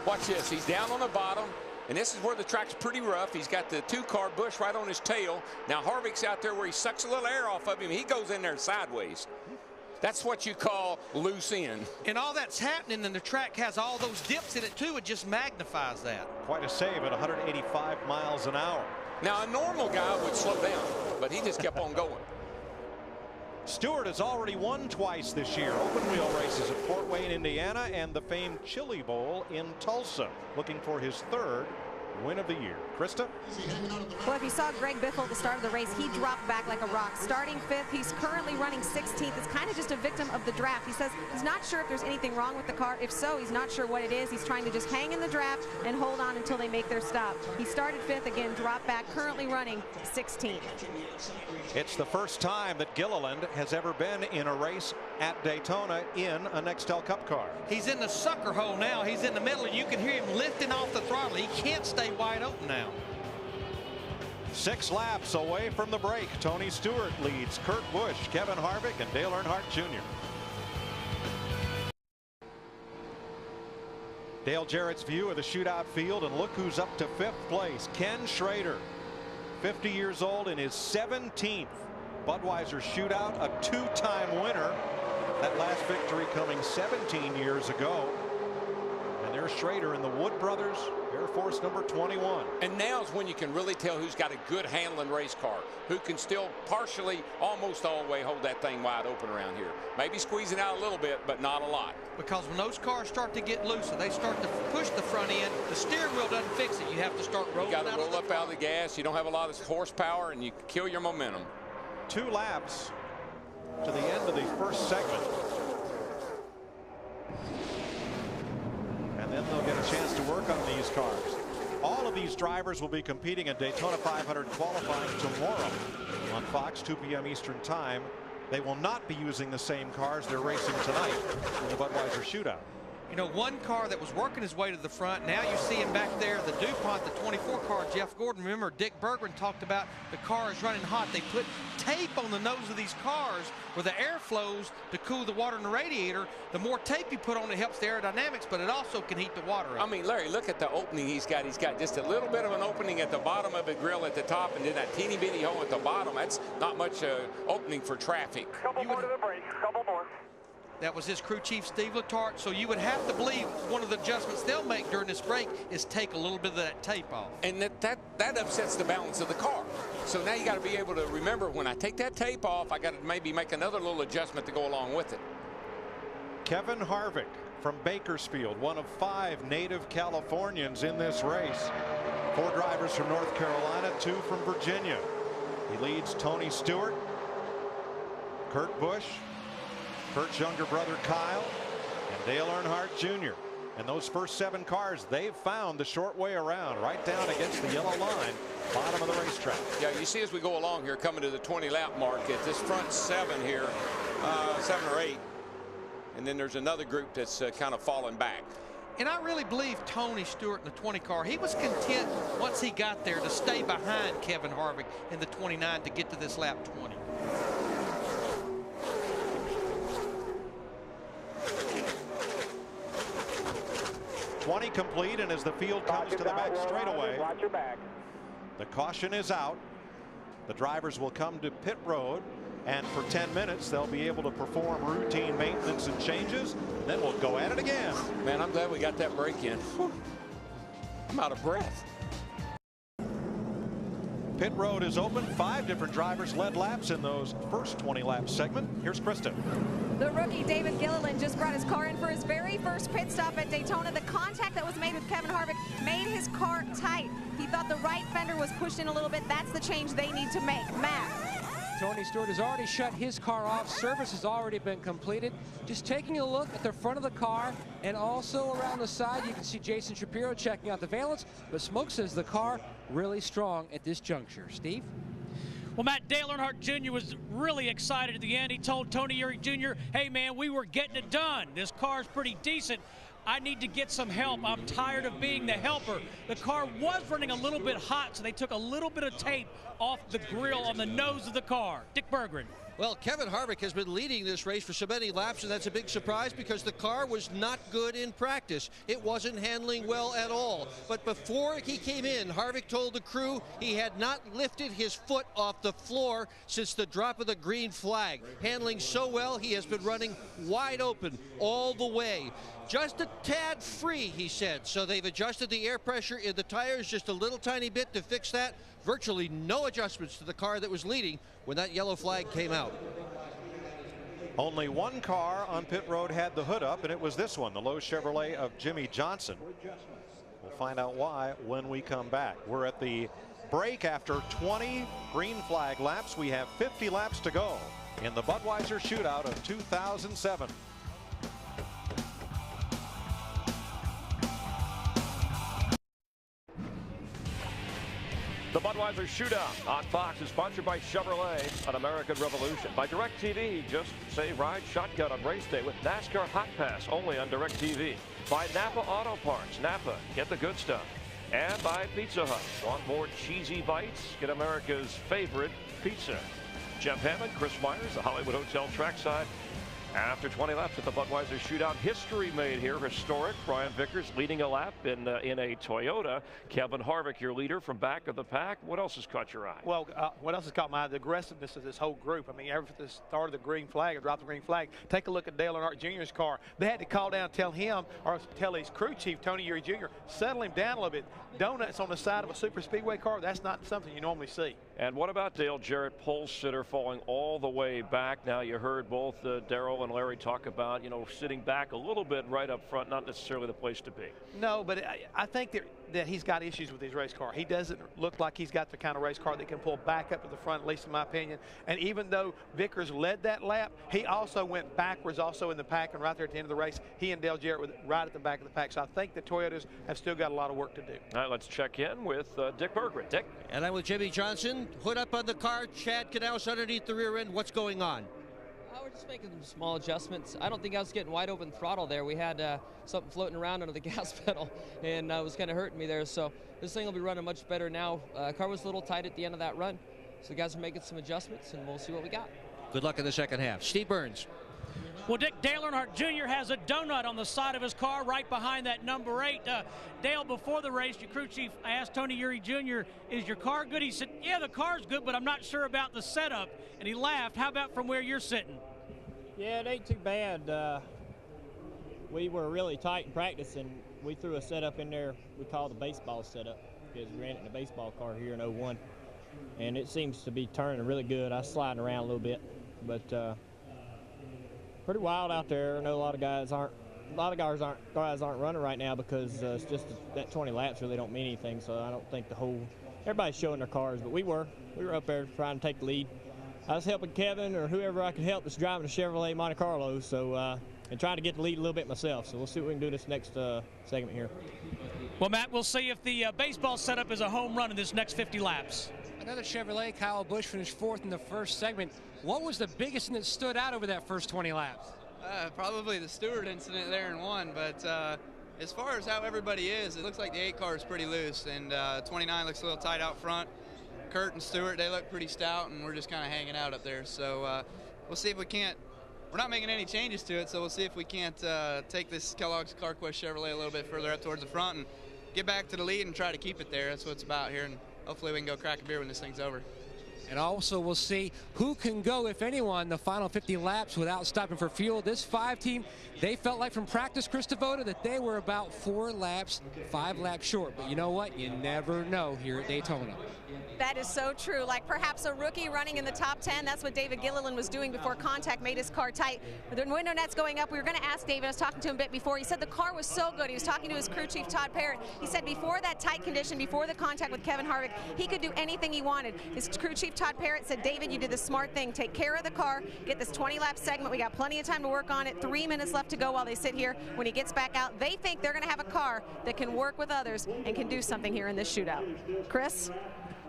Watch this. He's down on the bottom. And this is where the track's pretty rough. He's got the 2-car Busch right on his tail. Now Harvick's out there where he sucks a little air off of him. He goes in there sideways. That's what you call loose end. And all that's happening, and the track has all those dips in it too. It just magnifies that. Quite a save at 185 miles an hour. Now a normal guy would slow down, but he just kept on going. Stewart has already won twice this year. Open wheel races at Fort Wayne, Indiana, and the famed Chili Bowl in Tulsa. Looking for his 3rd win of the year. Krista? Well, if you saw Greg Biffle at the start of the race, he dropped back like a rock. Starting 5th, he's currently running 16th. It's kind of just a victim of the draft. He says he's not sure if there's anything wrong with the car. If so, he's not sure what it is. He's trying to just hang in the draft and hold on until they make their stop. He started 5th, again, dropped back, currently running 16th. It's the first time that Gilliland has ever been in a race at Daytona in a Nextel Cup car. He's in the sucker hole now. He's in the middle, and you can hear him lifting off the throttle. He can't stay wide open now. 6 laps away from the break. Tony Stewart leads Kurt Busch, Kevin Harvick, and Dale Earnhardt Jr. Dale Jarrett's view of the shootout field, and look who's up to 5th place. Ken Schrader, 50 years old, in his 17th Budweiser Shootout, a 2-time winner. That last victory coming 17 years ago. And there's Schrader in the Wood Brothers Air Force number 21. And now's when you can really tell who's got a good handling race car, who can still partially, almost all the way, hold that thing wide open around here. Maybe squeezing out a little bit, but not a lot. Because when those cars start to get looser, they start to push the front end. The steering wheel doesn't fix it. You have to start rolling. You got to roll up out of the gas. You don't have a lot of horsepower, and you kill your momentum. 2 laps to the end of the first segment. And then they'll get a chance to work on these cars. All of these drivers will be competing in Daytona 500 qualifying tomorrow on Fox, 2 p.m. Eastern Time. They will not be using the same cars they're racing tonight in the Budweiser Shootout. You know, one car that was working his way to the front, now you see him back there, the DuPont, the 24 car, Jeff Gordon. Remember, Dick Berggren talked about the car is running hot. They put tape on the nose of these cars where the air flows to cool the water in the radiator. The more tape you put on it helps the aerodynamics, but it also can heat the water up. I mean, Larry, look at the opening he's got. He's got just a little bit of an opening at the bottom of the grill at the top, and then that teeny bitty hole at the bottom. That's not much opening for traffic. Couple more to the break, couple more. That was his crew chief, Steve Letarte. So you would have to believe one of the adjustments they'll make during this break is take a little bit of that tape off. And that upsets the balance of the car. So now you got to be able to remember, when I take that tape off, I got to maybe make another little adjustment to go along with it. Kevin Harvick from Bakersfield, one of 5 native Californians in this race. 4 drivers from North Carolina, 2 from Virginia. He leads Tony Stewart, Kurt Busch, Kurt's younger brother Kyle, and Dale Earnhardt Jr. And those first 7 cars, they've found the short way around, right down against the yellow line, bottom of the racetrack. Yeah, you see as we go along here, coming to the 20-lap mark, at this front 7 here, 7 or 8, and then there's another group that's kind of falling back. And I really believe Tony Stewart in the 20 car, he was content once he got there to stay behind Kevin Harvick in the 29 to get to this lap 20. .20 complete, and as the field comes to the back straightaway, the caution is out. The drivers will come to pit road, and for 10 minutes they'll be able to perform routine maintenance and changes, and then we'll go at it again. Man, I'm glad we got that break in. I'm out of breath. Pit road is open. 5 different drivers led laps in those first 20 lap segment. Here's Krista. The rookie David Gilliland just brought his car in for his very first pit stop at Daytona. The contact that was made with Kevin Harvick made his car tight. He thought the right fender was pushed in a little bit. That's the change they need to make. Matt. Tony Stewart has already shut his car off. Service has already been completed. Just taking a look at the front of the car and also around the side, you can see Jason Shapiro checking out the valence, but Smoke says the car really strong at this juncture. Steve? Well, Matt, Dale Earnhardt Jr. was really excited at the end. He told Tony Eury Jr., hey, man, we were getting it done. This car's pretty decent. I need to get some help. I'm tired of being the helper. The car was running a little bit hot, so they took a little bit of tape off the grill on the nose of the car. Dick Berggren. Well, Kevin Harvick has been leading this race for so many laps, and that's a big surprise because the car was not good in practice. It wasn't handling well at all. But before he came in, Harvick told the crew he had not lifted his foot off the floor since the drop of the green flag. Handling so well, he has been running wide open all the way. Just a tad free, he said. So they've adjusted the air pressure in the tires just a little tiny bit to fix that. Virtually no adjustments to the car that was leading when that yellow flag came out. Only one car on pit road had the hood up, and it was this one, the Lowe's Chevrolet of Jimmy Johnson. We'll find out why when we come back. We're at the break after 20 green flag laps. We have 50 laps to go in the Budweiser Shootout of 2007. The Budweiser Shootout on Fox is sponsored by Chevrolet on American Revolution. By DirecTV, just say ride shotgun on race day with NASCAR Hot Pass only on DirecTV. By Napa Auto Parts. Napa, get the good stuff. And by Pizza Hut. Want more cheesy bites? Get America's favorite pizza. Jeff Hammond, Chris Myers, the Hollywood Hotel trackside. After 20 laps at the Budweiser Shootout, history made here, historic. Brian Vickers leading a lap in a Toyota. Kevin Harvick, your leader from back of the pack. What else has caught your eye? Well, what else has caught my eye? The aggressiveness of this whole group. I mean, ever since the start of the green flag or dropped the green flag, take a look at Dale Earnhardt Jr.'s car. They had to call down, tell him, or tell his crew chief, Tony Eury Jr., settle him down a little bit. Donuts on the side of a super speedway car, that's not something you normally see. And what about Dale Jarrett, pole sitter, falling all the way back? Now, you heard both Darrell and Larry talk about, sitting back a little bit right up front, not necessarily the place to be. No, but I think that he's got issues with his race car. He doesn't look like he's got the kind of race car that can pull back up to the front, at least in my opinion. And even though Vickers led that lap, he also went backwards also in the pack, and right there at the end of the race, he and Dale Jarrett were right at the back of the pack. So I think the Toyotas have still got a lot of work to do. All right, let's check in with Dick Berggren. Dick? And I'm with Jimmy Johnson. Hood up on the car. Chad Knaus underneath the rear end. What's going on? We're just making some small adjustments. I don't think I was getting wide open throttle there. We had something floating around under the gas pedal, and it was kind of hurting me there. So this thing will be running much better now. Car was a little tight at the end of that run. So the guys are making some adjustments, and we'll see what we got. Good luck in the second half. Steve Burns. Well, Dick, Dale Earnhardt Jr. has a donut on the side of his car right behind that number 8. Dale, before the race, your crew chief asked Tony Eury Jr., is your car good? He said, yeah, the car's good, but I'm not sure about the setup. And he laughed. How about from where you're sitting? Yeah, it ain't too bad. We were really tight in practice, and we threw a setup in there we call the baseball setup because we ran it in a baseball car here in 01. And it seems to be turning really good. I was sliding around a little bit, but pretty wild out there. I know a lot of guys aren't running right now because it's just that 20 laps really don't mean anything. So I don't think everybody's showing their cars, but we were up there trying to take the lead. I was helping Kevin or whoever I could help that's driving a Chevrolet Monte Carlo, so and trying to get the lead a little bit myself. So we'll see what we can do this next segment here. Well, Matt, we'll see if the baseball setup is a home run in this next 50 laps. Another Chevrolet, Kyle Busch, finished 4th in the first segment. What was the biggest thing that stood out over that first 20 laps? Probably the Stewart incident there in 1, but as far as how everybody is, it looks like the 8 car is pretty loose, and 29 looks a little tight out front. Kurt and Stewart, they look pretty stout, and we're just kind of hanging out up there. So we'll see if we can't. We're not making any changes to it, so we'll see if we can't take this Kellogg's CarQuest Chevrolet a little bit further up towards the front and get back to the lead and try to keep it there. That's what it's about here, and hopefully we can go crack a beer when this thing's over. And also we'll see who can go, if anyone, the final 50 laps without stopping for fuel. This 5 team, they felt like from practice, Chris Devoto, that they were about 4 laps, 5 laps short. But you know what? You never know here at Daytona. That is so true. Like perhaps a rookie running in the top 10. That's what David Gilliland was doing before contact made his car tight. The window net's going up. We were going to ask David. I was talking to him a bit before. He said the car was so good. He was talking to his crew chief, Todd Parrott. He said before that tight condition, before the contact with Kevin Harvick, he could do anything he wanted. His crew chief, Todd Parrott, said, David, you did the smart thing. Take care of the car. Get this 20-lap segment. We got plenty of time to work on it. 3 minutes left to go while they sit here. When he gets back out, they think they're going to have a car that can work with others and can do something here in this shootout. Chris?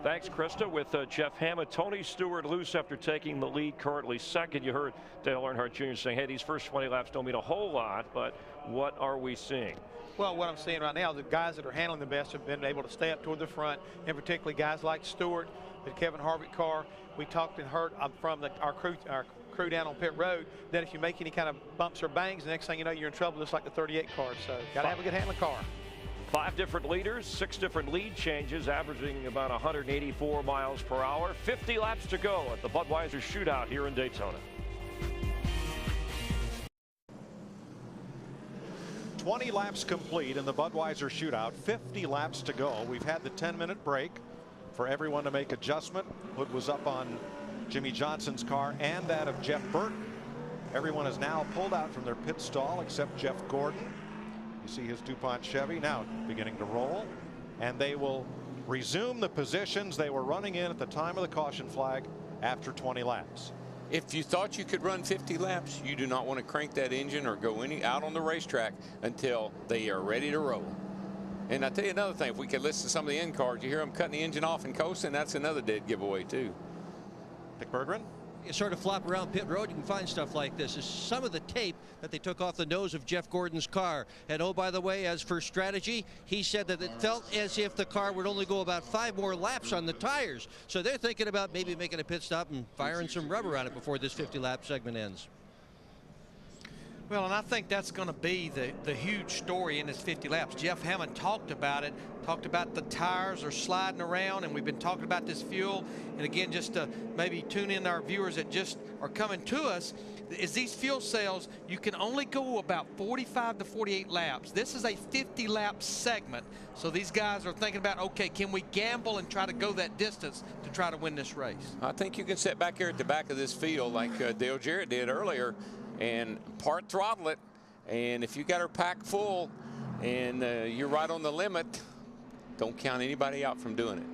Thanks, Krista. With Jeff Hammond, Tony Stewart loose after taking the lead, currently second. You heard Dale Earnhardt Jr. saying, hey, these first 20 laps don't mean a whole lot, but what are we seeing? Well, what I'm seeing right now, the guys that are handling the best have been able to stay up toward the front, and particularly guys like Stewart, the Kevin Harvick car. We talked and heard from our crew down on pit road that if you make any kind of bumps or bangs, the next thing you know, you're in trouble, just like the 38 car. So got to have a good handling car. 5 different leaders, 6 different lead changes, averaging about 184 miles per hour. 50 laps to go at the Budweiser Shootout here in Daytona. 20 laps complete in the Budweiser Shootout, 50 laps to go. We've had the 10-minute break for everyone to make adjustment. Hood was up on Jimmy Johnson's car and that of Jeff Burton. Everyone is now pulled out from their pit stall except Jeff Gordon. You see his DuPont Chevy now beginning to roll, and they will resume the positions they were running in at the time of the caution flag after 20 laps. If you thought you could run 50 laps, you do not want to crank that engine or go out on the racetrack until they are ready to roll. And I tell you another thing, if we could listen to some of the end cars, you hear them cutting the engine off and coasting, that's another dead giveaway too. Dick Berggren? You sort of flop around pit road, you can find stuff like this. This is some of the tape that they took off the nose of Jeff Gordon's car. And oh, by the way, as for strategy, he said that it felt as if the car would only go about 5 more laps on the tires. So they're thinking about maybe making a pit stop and firing some rubber on it before this 50-lap segment ends. Well, and I think that's going to be the huge story in this 50 laps. Jeff Hammond talked about it, talked about the tires are sliding around, and we've been talking about this fuel. And again, just to maybe tune in our viewers that just are coming to us, is these fuel cells, you can only go about 45 to 48 laps. This is a 50-lap segment. So these guys are thinking about, okay, can we gamble and try to go that distance to try to win this race? I think you can sit back here at the back of this field like Dale Jarrett did earlier and part throttle it, and if you got her packed full and you're right on the limit, don't count anybody out from doing it.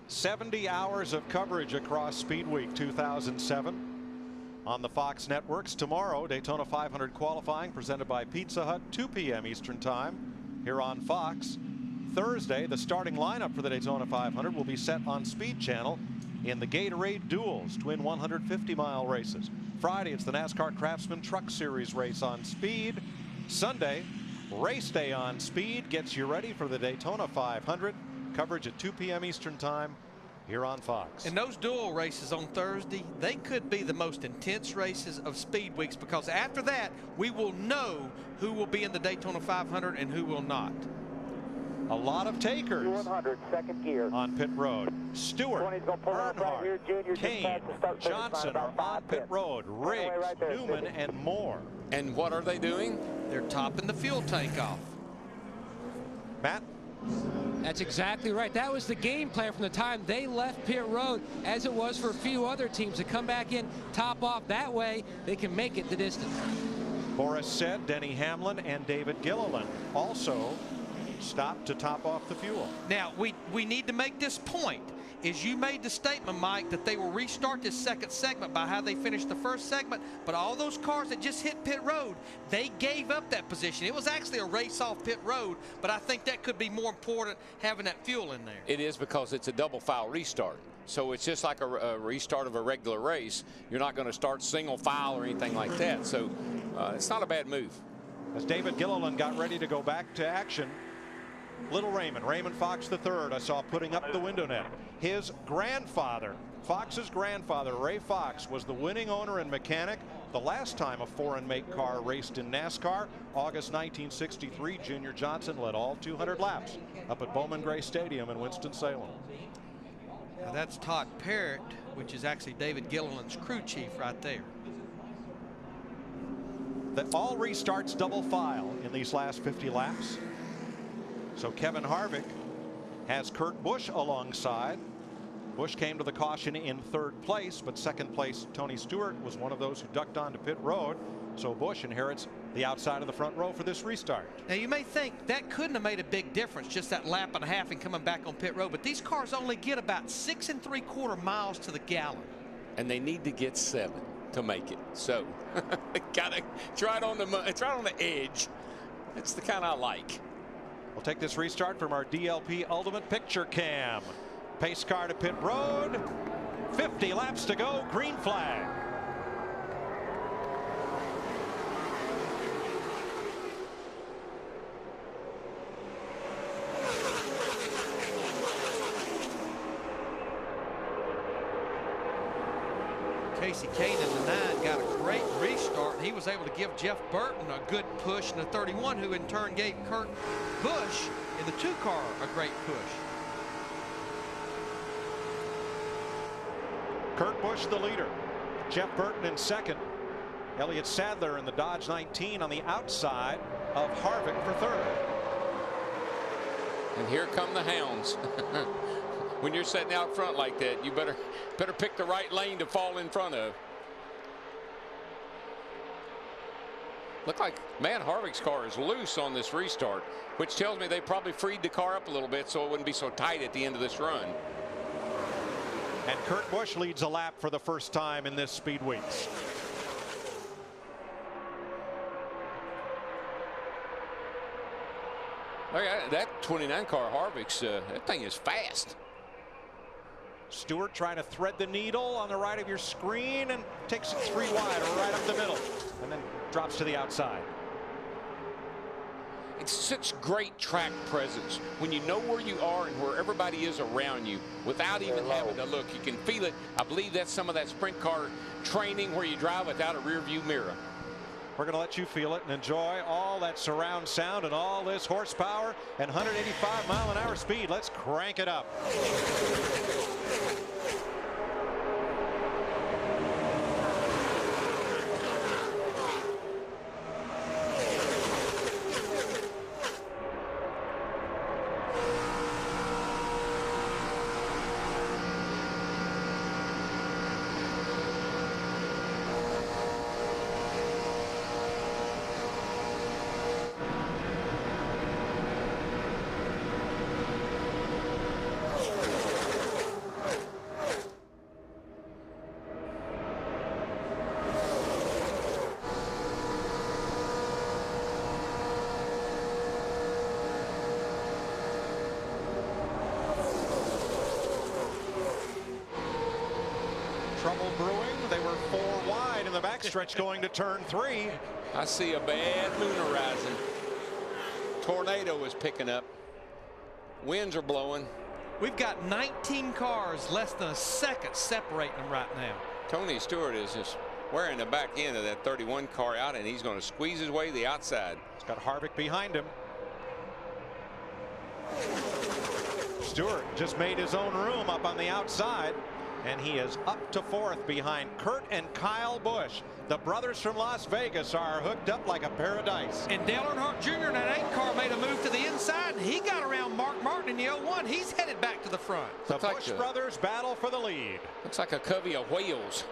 70 hours of coverage across Speed Week 2007 on the Fox networks. Tomorrow, Daytona 500 qualifying presented by Pizza Hut, 2 p.m. Eastern Time here on Fox. Thursday, the starting lineup for the Daytona 500 will be set on Speed Channel in the Gatorade Duels, twin 150-mile races. Friday, it's the NASCAR Craftsman Truck Series race on Speed. Sunday, race day on Speed gets you ready for the Daytona 500. Coverage at 2 p.m. Eastern Time here on Fox. And those dual races on Thursday, they could be the most intense races of Speed Weeks, because after that, we will know who will be in the Daytona 500 and who will not. A lot of takers 100, second gear. on pit road. Stewart, Earnhardt, Kane, Johnson are on pit road. Riggs, Newman, and more. And what are they doing? They're topping the fuel tank off. Matt? That's exactly right. That was the game plan from the time they left pit road, as it was for a few other teams to come back in, top off. That way they can make it the distance. Boris said Denny Hamlin and David Gilliland also stopped to top off the fuel. Now, we need to make this point. Is you made the statement, Mike, that they will restart this second segment by how they finished the first segment, but all those cars that just hit pit road, they gave up that position. It was actually a race off pit road, but I think that could be more important having that fuel in there. It is, because it's a double file restart. So it's just like a restart of a regular race. You're not going to start single file or anything like that. So it's not a bad move. As David Gilliland got ready to go back to action, little Raymond Fox III, I saw putting up the window net. His grandfather, Fox's grandfather, Ray Fox, was the winning owner and mechanic the last time a foreign make car raced in NASCAR. August 1963, Junior Johnson led all 200 laps up at Bowman Gray Stadium in Winston-Salem. Now that's Todd Parrott, which is actually David Gilliland's crew chief right there. That all restarts double file in these last 50 laps. So Kevin Harvick has Kurt Busch alongside. Busch came to the caution in third place, but second place Tony Stewart was one of those who ducked onto pit road. So Busch inherits the outside of the front row for this restart. Now you may think that couldn't have made a big difference, just that lap and a half and coming back on pit road, but these cars only get about 6 3/4 miles to the gallon. And they need to get 7 to make it. So gotta try it on the edge. It's the kind I like. We'll take this restart from our DLP Ultimate Picture Cam. Pace car to pit road. 50 laps to go. Green flag. Casey Kane in the 9 got a great restart. He was able to give Jeff Burton a good push in the 31, who in turn gave Kurt Busch in the 2 car a great push. Kurt Busch the leader. Jeff Burton in second. Elliott Sadler in the Dodge 19 on the outside of Harvick for third. And here come the hounds. When you're sitting out front like that, you better pick the right lane to fall in front of. Look like, man, Harvick's car is loose on this restart, which tells me they probably freed the car up a little bit so it wouldn't be so tight at the end of this run. And Kurt Busch leads a lap for the first time in this Speed Weeks. Okay, that 29 car Harvick's, that thing is fast. Stewart trying to thread the needle on the right of your screen and takes it 3 wide or right up the middle and then drops to the outside. It's such great track presence when you know where you are and where everybody is around you without even having to look. You can feel it. I believe that's some of that sprint car training where you drive without a rear view mirror. We're going to let you feel it and enjoy all that surround sound and all this horsepower and 185-mile-an-hour speed. Let's crank it up. Trouble brewing. They were 4 wide in the backstretch going to turn 3. I see a bad moon horizon. Tornado is picking up. Winds are blowing. We've got 19 cars less than a second separating them right now. Tony Stewart is just wearing the back end of that 31 car out, and he's going to squeeze his way to the outside. He's got Harvick behind him. Stewart just made his own room up on the outside, and he is up to 4th behind Kurt and Kyle Busch. The brothers from Las Vegas are hooked up like a pair of dice. And Dale Earnhardt Jr. in that 8 car made a move to the inside, and he got around Mark Martin in the 01. He's headed back to the front. The Busch brothers battle for the lead. Looks like a covey of whales.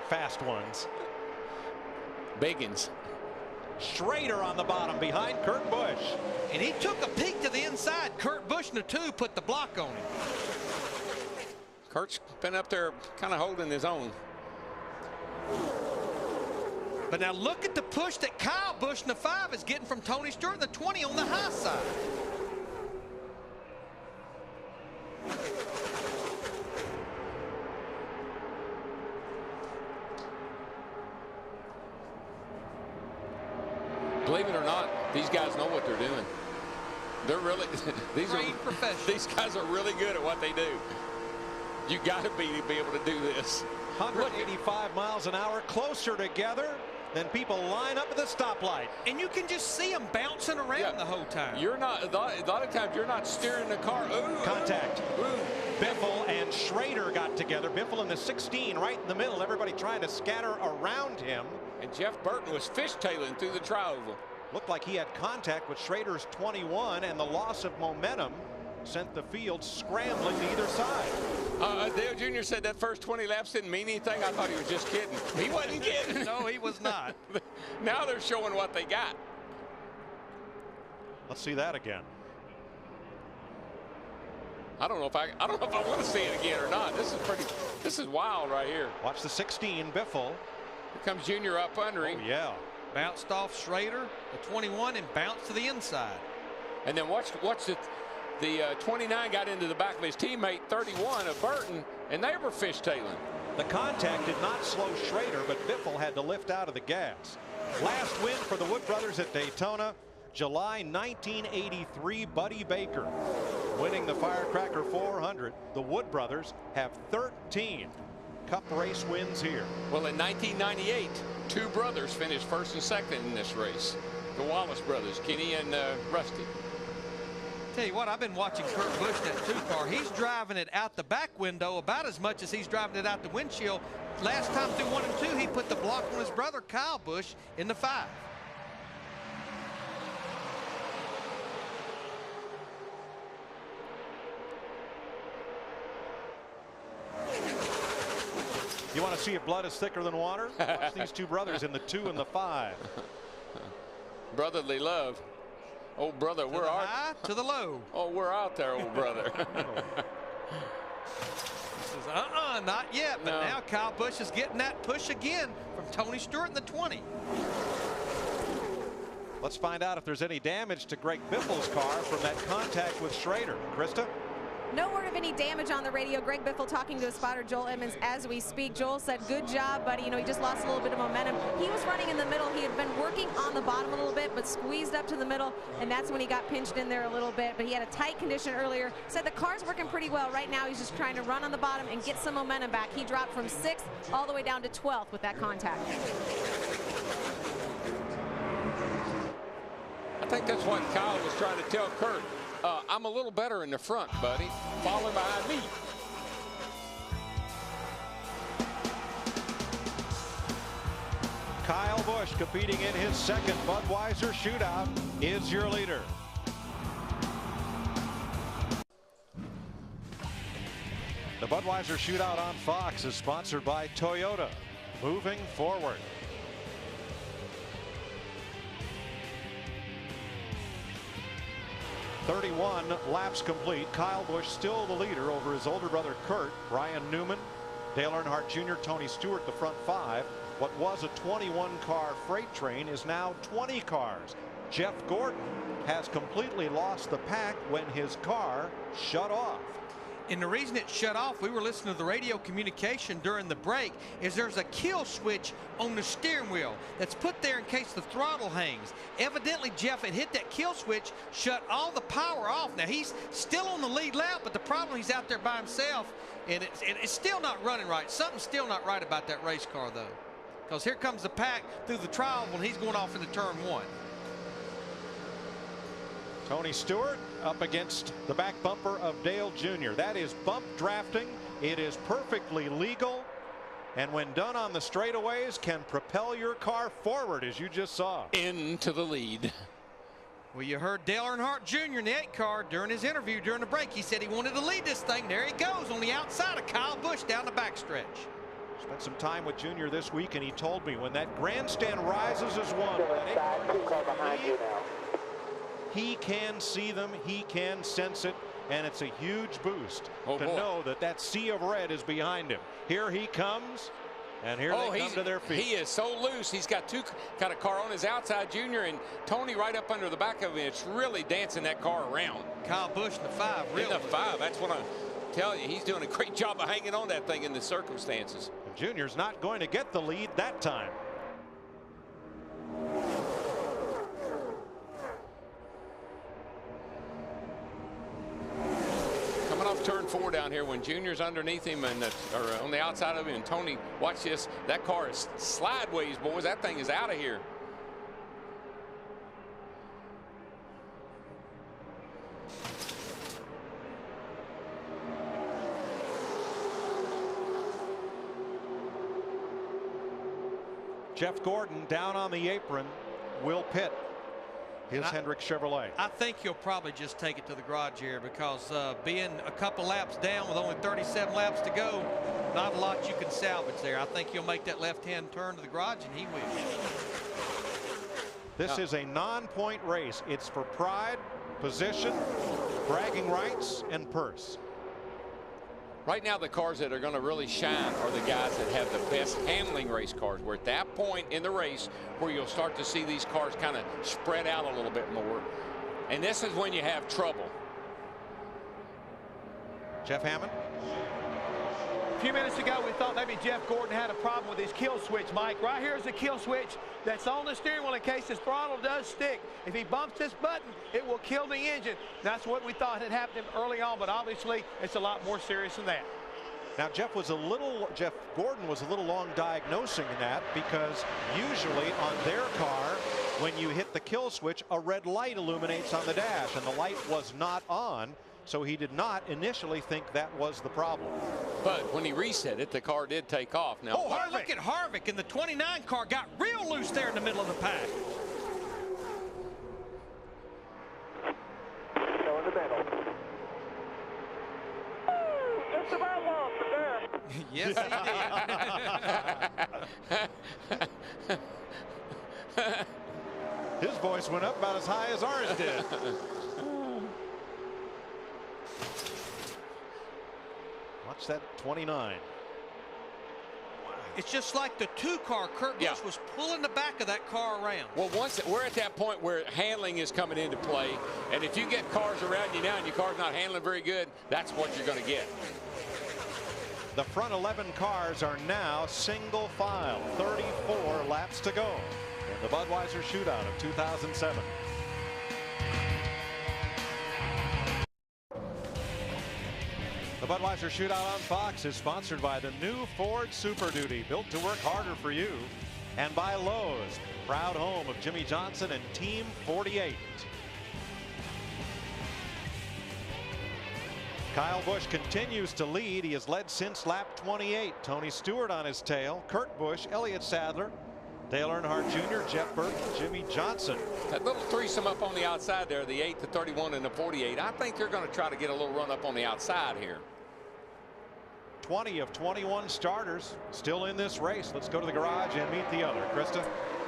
Fast ones. Biggins. Schrader on the bottom behind Kurt Busch. And he took a peek to the inside. Kurt Busch in the 2 put the block on him. Kurt's been up there kind of holding his own. But now look at the push that Kyle Busch in the 5 is getting from Tony Stewart in the 20 on the high side. believe it or not, these guys know what they're doing. They're really, these guys are really good at what they do. You got to be able to do this. 185 miles an hour, closer together than people line up at the stoplight. And you can just see them bouncing around the whole time. You're not, a lot of times you're not steering the car. Ooh, contact. Ooh. Biffle and Schrader got together. Biffle in the 16 right in the middle. Everybody trying to scatter around him. And Jeff Burton was fishtailing through the tri-oval. Looked like he had contact with Schrader's 21, and the loss of momentum sent the field scrambling to either side. Dale Jr. said that first 20 laps didn't mean anything. I thought he was just kidding. He wasn't kidding. No, he was not. Now they're showing what they got. Let's see that again. I don't know if I want to see it again or not. This is wild right here. Watch the 16, Biffle. Here comes Junior up under him. Oh, yeah. Bounced off Schrader, the 21, and bounced to the inside. And then watch the 29 got into the back of his teammate 31 of Burton, and they were fishtailing. The contact did not slow Schrader, but Biffle had to lift out of the gas. Last win for the Wood brothers at Daytona, July 1983, Buddy Baker winning the Firecracker 400. The Wood brothers have 13 Cup race wins here. Well, in 1998, two brothers finished first and second in this race. The Wallace brothers, Kenny and Rusty. Tell you what, I've been watching Kurt Busch, that 2 car. He's driving it out the back window about as much as he's driving it out the windshield. Last time through 1 and 2, he put the block on his brother Kyle Busch in the 5. You want to see if blood is thicker than water? Watch these two brothers in the 2 and the 5. Brotherly love. Oh, brother, we're out. High to the low. Oh, we're out there, old brother. Says, not yet. But now Kyle Busch is getting that push again from Tony Stewart in the 20. Let's find out if there's any damage to Greg Biffle's car from that contact with Schrader. Krista? No word of any damage on the radio. Greg Biffle talking to his spotter Joel Emmons as we speak. Joel said, good job, buddy. You know, he just lost a little bit of momentum. He was running in the middle. He had been working on the bottom a little bit, but squeezed up to the middle, and that's when he got pinched in there a little bit. But he had a tight condition earlier. Said the car's working pretty well. Right now, he's just trying to run on the bottom and get some momentum back. He dropped from 6th all the way down to 12th with that contact. I think that's what Kyle was trying to tell Kurt. I'm a little better in the front, buddy. Follow behind me. Kyle Busch competing in his second Budweiser Shootout is your leader. The Budweiser Shootout on Fox is sponsored by Toyota. Moving forward. "31 laps complete. Kyle Busch still the leader over his older brother Kurt, Brian Newman, Dale Earnhardt Jr., Tony Stewart, the front 5. What was a 21-car freight train is now 20 cars. Jeff Gordon has completely lost the pack when his car shut off. And the reason it shut off, we were listening to the radio communication during the break, is there's a kill switch on the steering wheel that's put there in case the throttle hangs. Evidently, Jeff had hit that kill switch, shut all the power off. Now, he's still on the lead lap, but the problem, he's out there by himself, and it's still not running right. Something's still not right about that race car, though, because here comes the pack through the trial when he's going off into turn 1. Tony Stewart up against the back bumper of Dale Jr. That is bump drafting. It is perfectly legal, and when done on the straightaways, can propel your car forward, as you just saw. Into the lead. Well, you heard Dale Earnhardt Jr. in the 8 car during his interview during the break. He said he wanted to lead this thing. There he goes on the outside of Kyle Busch down the backstretch. Spent some time with Junior this week, and he told me when that grandstand rises as one, he can see them, he can sense it, and it's a huge boost to know that that sea of red is behind him. Here he comes, and here they come to their feet. He is so loose. He's got a car on his outside, Junior, and Tony right up under the back of him. It's really dancing that car around. Kyle Busch in the 5, really. In the 5, that's what I'm telling you. He's doing a great job of hanging on that thing in the circumstances. And Junior's not going to get the lead that time. turn 4 down here when Junior's underneath him and or on the outside of him, and Tony, watch this. That car is sideways, boys. That thing is out of here. Jeff Gordon down on the apron. Will Pitt, his Hendrick Chevrolet. I think he'll probably just take it to the garage here because being a couple laps down with only 37 laps to go, not a lot you can salvage there. I think he'll make that left-hand turn to the garage, and he will. This is a non-point race. It's for pride, position, bragging rights, and purse. Right now, the cars that are going to really shine are the guys that have the best handling race cars. We're at that point in the race where you'll start to see these cars kind of spread out a little bit more. And this is when you have trouble. Jeff Hammond. A few minutes ago, we thought maybe Jeff Gordon had a problem with his kill switch, Mike. Right here is the kill switch that's on the steering wheel in case his throttle does stick. If he bumps this button, it will kill the engine. That's what we thought had happened early on, but obviously it's a lot more serious than that. Now, Jeff Gordon was a little long diagnosing that because usually on their car, when you hit the kill switch, a red light illuminates on the dash, and the light was not on. So he did not initially think that was the problem. But when he reset it, the car did take off. Now, oh, look at Harvick, and the 29 car got real loose there in the middle of the pack. Go in the middle. Just about lost it there. Yes, he did. His voice went up about as high as ours did. Watch that 29. It's just like the 2-car. Kurt Busch was pulling the back of that car around. Well, once we're at that point where handling is coming into play, and if you get cars around you now and your car's not handling very good, that's what you're going to get. The front 11 cars are now single file. 34 laps to go in the Budweiser Shootout of 2007. The Budweiser Shootout on Fox is sponsored by the new Ford Super Duty, built to work harder for you, and by Lowe's, proud home of Jimmy Johnson and Team 48. Kyle Busch continues to lead. He has led since lap 28. Tony Stewart on his tail. Kurt Busch, Elliott Sadler, Dale Earnhardt Jr., Jeff Burton, Jimmy Johnson. That little threesome up on the outside there, the 8, the 31, and the 48. I think they're going to try to get a little run up on the outside here. 20 of 21 starters still in this race. Let's go to the garage and meet the other. Krista?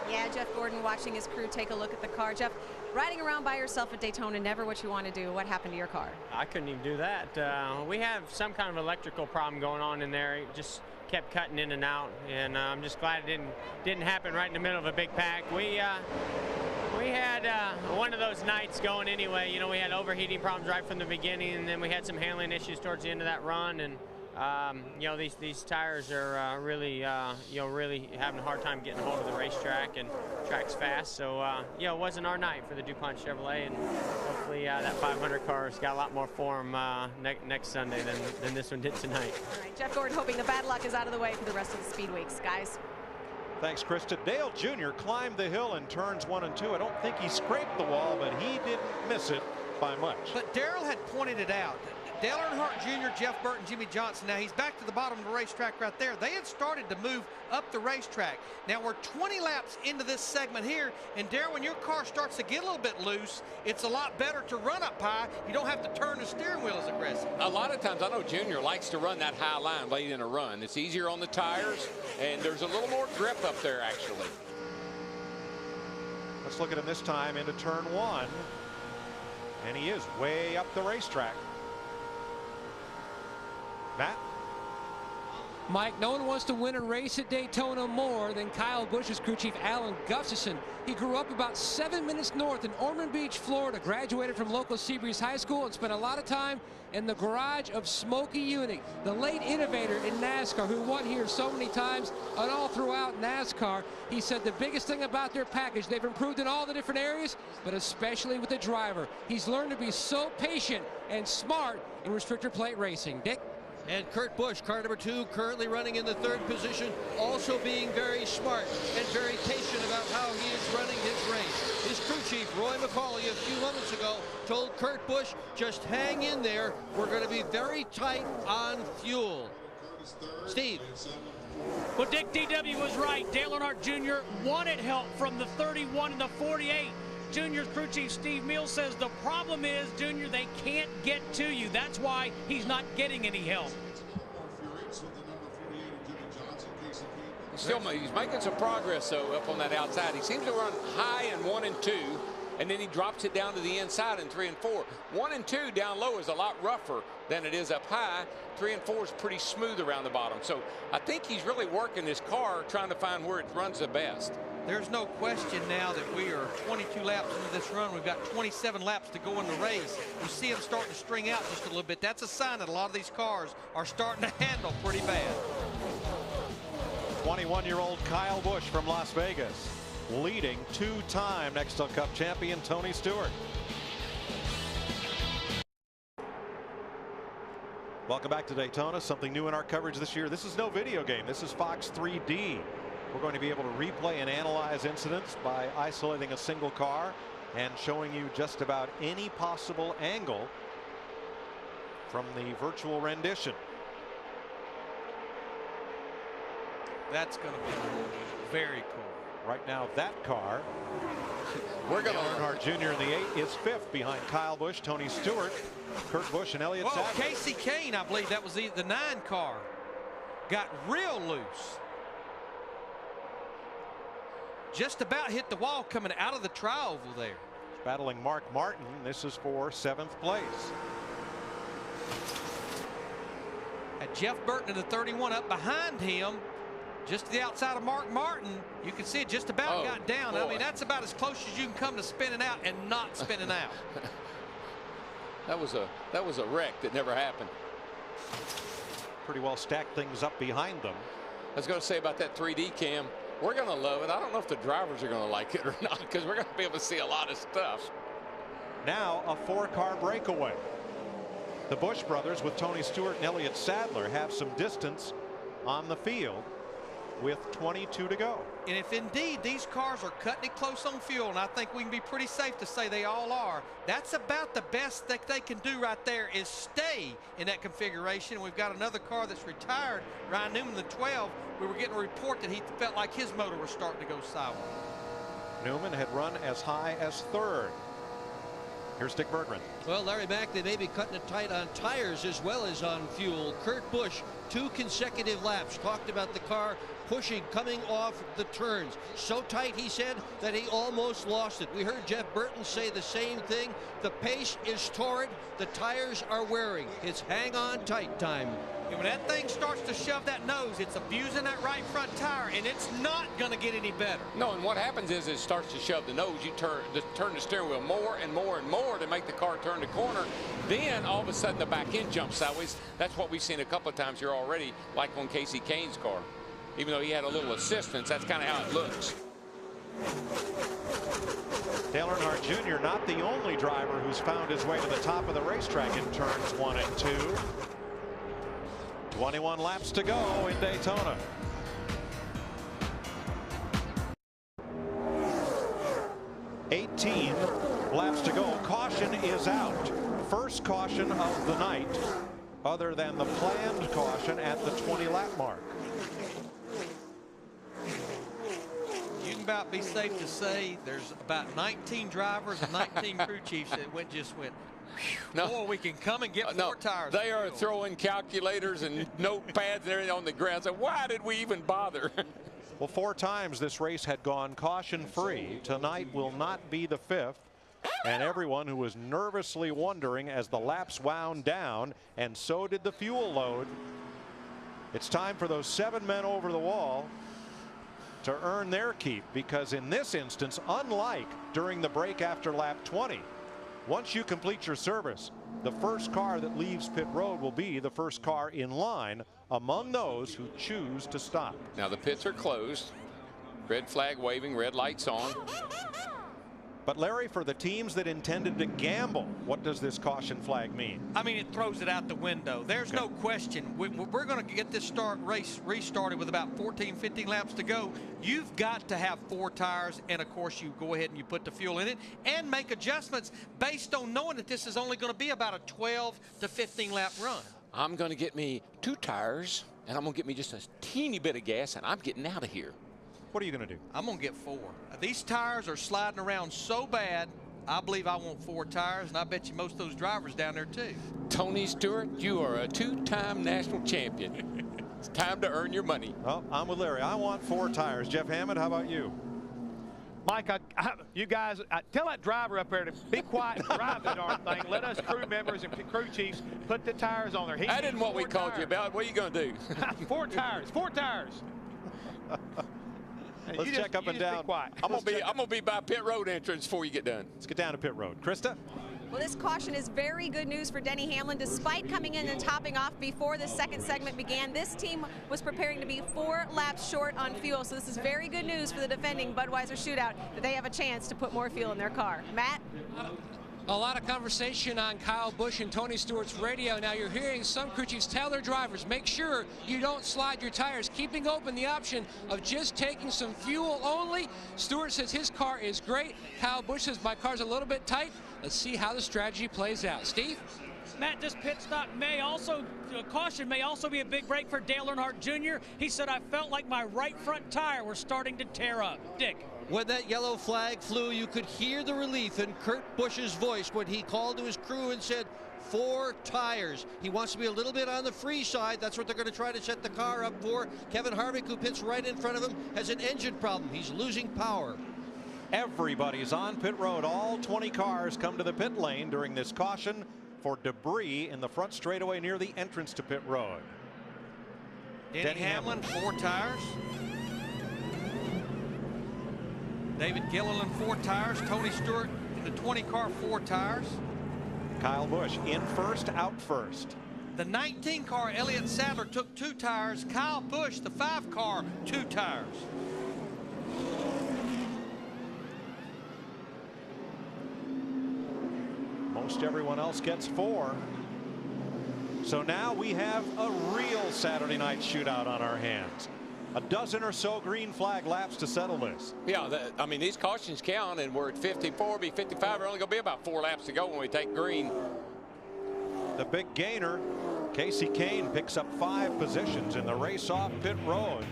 Yeah, Jeff Gordon watching his crew take a look at the car. Jeff, riding around by yourself at Daytona, never what you want to do. What happened to your car? I couldn't even do that. We have some kind of electrical problem going on in there. It just kept cutting in and out, and I'm just glad it didn't happen right in the middle of a big pack. We had one of those nights going anyway. You know, we had overheating problems right from the beginning, and then we had some handling issues towards the end of that run, and you know, these tires are really, you know, really having a hard time getting a hold of the racetrack, and track's fast. So, you know, it wasn't our night for the DuPont Chevrolet, and hopefully that 500 car's got a lot more form next Sunday than this one did tonight. All right, Jeff Gordon hoping the bad luck is out of the way for the rest of the speed weeks, guys. Thanks, Krista. Dale Jr. climbed the hill in turns 1 and 2. I don't think he scraped the wall, but he didn't miss it by much. But Darrell had pointed it out. Dale Earnhardt Jr., Jeff Burton, Jimmy Johnson. Now he's back to the bottom of the racetrack right there. They had started to move up the racetrack. Now we're 20 laps into this segment here, and Darrell, when your car starts to get a little bit loose, it's a lot better to run up high. You don't have to turn the steering wheel as aggressive. A lot of times, I know Junior likes to run that high line late in a run. It's easier on the tires, and there's a little more grip up there, actually. Let's look at him this time into turn 1, and he is way up the racetrack. Matt? Mike, no one wants to win a race at Daytona more than Kyle Busch's crew chief Alan Gustafson. He grew up about 7 minutes north in Ormond Beach, Florida, graduated from local Seabreeze High School, and spent a lot of time in the garage of Smokey Yunick, the late innovator in NASCAR, who won here so many times and all throughout NASCAR. He said the biggest thing about their package, they've improved in all the different areas, but especially with the driver. He's learned to be so patient and smart in restrictor plate racing. Dick? And Kurt Busch, car number 2, currently running in the 3rd position, also being very smart and very patient about how he is running his race. His crew chief, Roy McCauley, a few moments ago told Kurt Busch, just hang in there. We're going to be very tight on fuel. Steve. Well, Dick DW was right. Dale Earnhardt Jr. wanted help from the 31 and the 48. Junior's crew chief Steve Mills says the problem is, Junior, they can't get to you. That's why he's not getting any help. He's making some progress, though, up on that outside. He seems to run high in 1 and 2, and then he drops it down to the inside in 3 and 4. 1 and 2 down low is a lot rougher than it is up high. 3 and 4 is pretty smooth around the bottom. So I think he's really working his car, trying to find where it runs the best. There's no question now that we are 22 laps into this run. We've got 27 laps to go in the race. You see them starting to string out just a little bit. That's a sign that a lot of these cars are starting to handle pretty bad. 21-year-old Kyle Busch from Las Vegas, leading 2-time Nextel Cup champion Tony Stewart. Welcome back to Daytona. Something new in our coverage this year. This is no video game. This is Fox 3D. We're going to be able to replay and analyze incidents by isolating a single car and showing you just about any possible angle from the virtual rendition. That's going to be very cool. Right now, that car, we're going to Earnhardt Jr. in the 8 is 5th behind Kyle Busch, Tony Stewart, Kurt Busch, and Elliott Sadler. Casey Kane, I believe that was the 9 car, got real loose. Just about hit the wall coming out of the tri-oval there. Battling Mark Martin. This is for 7th place. And Jeff Burton in the 31 up behind him, just to the outside of Mark Martin. You can see it just about got down. Boy. I mean, that's about as close as you can come to spinning out and not spinning out. That was a wreck that never happened. Pretty well stacked things up behind them. I was going to say about that 3D cam. We're going to love it. I don't know if the drivers are going to like it or not, because we're going to be able to see a lot of stuff. Now a 4-car breakaway. The Busch brothers with Tony Stewart and Elliott Sadler have some distance on the field with 22 to go. And if indeed these cars are cutting it close on fuel, and I think we can be pretty safe to say they all are, that's about the best that they can do right there is stay in that configuration. We've got another car that's retired, Ryan Newman, the 12. We were getting a report that he felt like his motor was starting to go sideways. Newman had run as high as 3rd. Here's Dick Bergman. Well, Larry Mack, they may be cutting it tight on tires as well as on fuel. Kurt Busch, 2 consecutive laps, talked about the car pushing, coming off the turns. So tight, he said, that he almost lost it. We heard Jeff Burton say the same thing. The pace is torrid. The tires are wearing. It's hang on tight time. And when that thing starts to shove that nose, it's abusing that right front tire, and it's not going to get any better. No, and what happens is it starts to shove the nose. You turn the steering wheel more and more and more to make the car turn the corner. Then all of a sudden the back end jumps sideways. That's what we've seen a couple of times here already, like on Casey Kane's car. Even though he had a little assistance, that's kind of how it looks. Dale Earnhardt Jr. not the only driver who's found his way to the top of the racetrack in turns 1 and 2. 21 laps to go in Daytona. $18 laps to go. Caution is out. First caution of the night, other than the planned caution at the 20-lap mark. You can about be safe to say there's about 19 drivers and 19 crew chiefs that just went. No, boy, we can come and get 4 tires. They are throwing calculators and notepads and everything on the ground. So why did we even bother? Well, 4 times this race had gone caution-free. Tonight will not be the 5th. And everyone who was nervously wondering as the laps wound down, and so did the fuel load. It's time for those 7 men over the wall to earn their keep, because in this instance, unlike during the break after lap 20, once you complete your service, the first car that leaves pit road will be the first car in line among those who choose to stop. Now the pits are closed. Red flag waving, red lights on. But Larry, for the teams that intended to gamble, what does this caution flag mean? I mean, it throws it out the window. There's no question. We're going to get this race restarted with about 14, 15 laps to go. You've got to have 4 tires, and of course you go ahead and you put the fuel in it and make adjustments based on knowing that this is only going to be about a 12 to 15 lap run. I'm going to get me 2 tires, and I'm going to get me just a teeny bit of gas, and I'm getting out of here. What are you going to do? I'm going to get 4. These tires are sliding around so bad, I believe I want 4 tires, and I bet you most of those drivers down there too. Tony Stewart, you are a 2-time national champion. It's time to earn your money. Well, I'm with Larry. I want 4 tires. Jeff Hammond, how about you? Mike, you guys, tell that driver up there to be quiet and drive the darn thing. Let us crew members and crew chiefs put the tires on there. That isn't what we called you about. What are you going to do? 4 tires. 4 tires. Let's check up and down. I'm gonna be by pit road entrance before you get done. Let's get down to pit road. Krista? Well, this caution is very good news for Denny Hamlin. Despite coming in and topping off before the second segment began, this team was preparing to be 4 laps short on fuel. So this is very good news for the defending Budweiser Shootout that they have a chance to put more fuel in their car. Matt? A lot of conversation on Kyle Busch and Tony Stewart's radio. Now you're hearing some crew chiefs tell their drivers, make sure you don't slide your tires, keeping open the option of just taking some fuel only. Stewart says his car is great. Kyle Busch says my car's a little bit tight. Let's see how the strategy plays out. Steve? Matt, this pit stop caution may also be a big break for Dale Earnhardt Jr. He said, I felt like my right front tire was starting to tear up. Dick? When that yellow flag flew, you could hear the relief in Kurt Busch's voice when he called to his crew and said, 4 tires. He wants to be a little bit on the free side. That's what they're going to try to set the car up for. Kevin Harvick, who pits right in front of him, has an engine problem. He's losing power. Everybody's on pit road. All 20 cars come to the pit lane during this caution for debris in the front straightaway near the entrance to pit road. Denny Hamlin, 4 tires. David Gilliland, 4 tires. Tony Stewart in the 20 car, 4 tires. Kyle Busch in first, out first. The 19 car, Elliott Sadler, took 2 tires. Kyle Busch, the 5 car, 2 tires. Most everyone else gets 4. So now we have a real Saturday night shootout on our hands. A dozen or so green flag laps to settle this. Yeah, I mean, these cautions count, and we're at 54, be 55. We're only going to be about 4 laps to go when we take green. The big gainer, Casey Kane, picks up 5 positions in the race off pit road.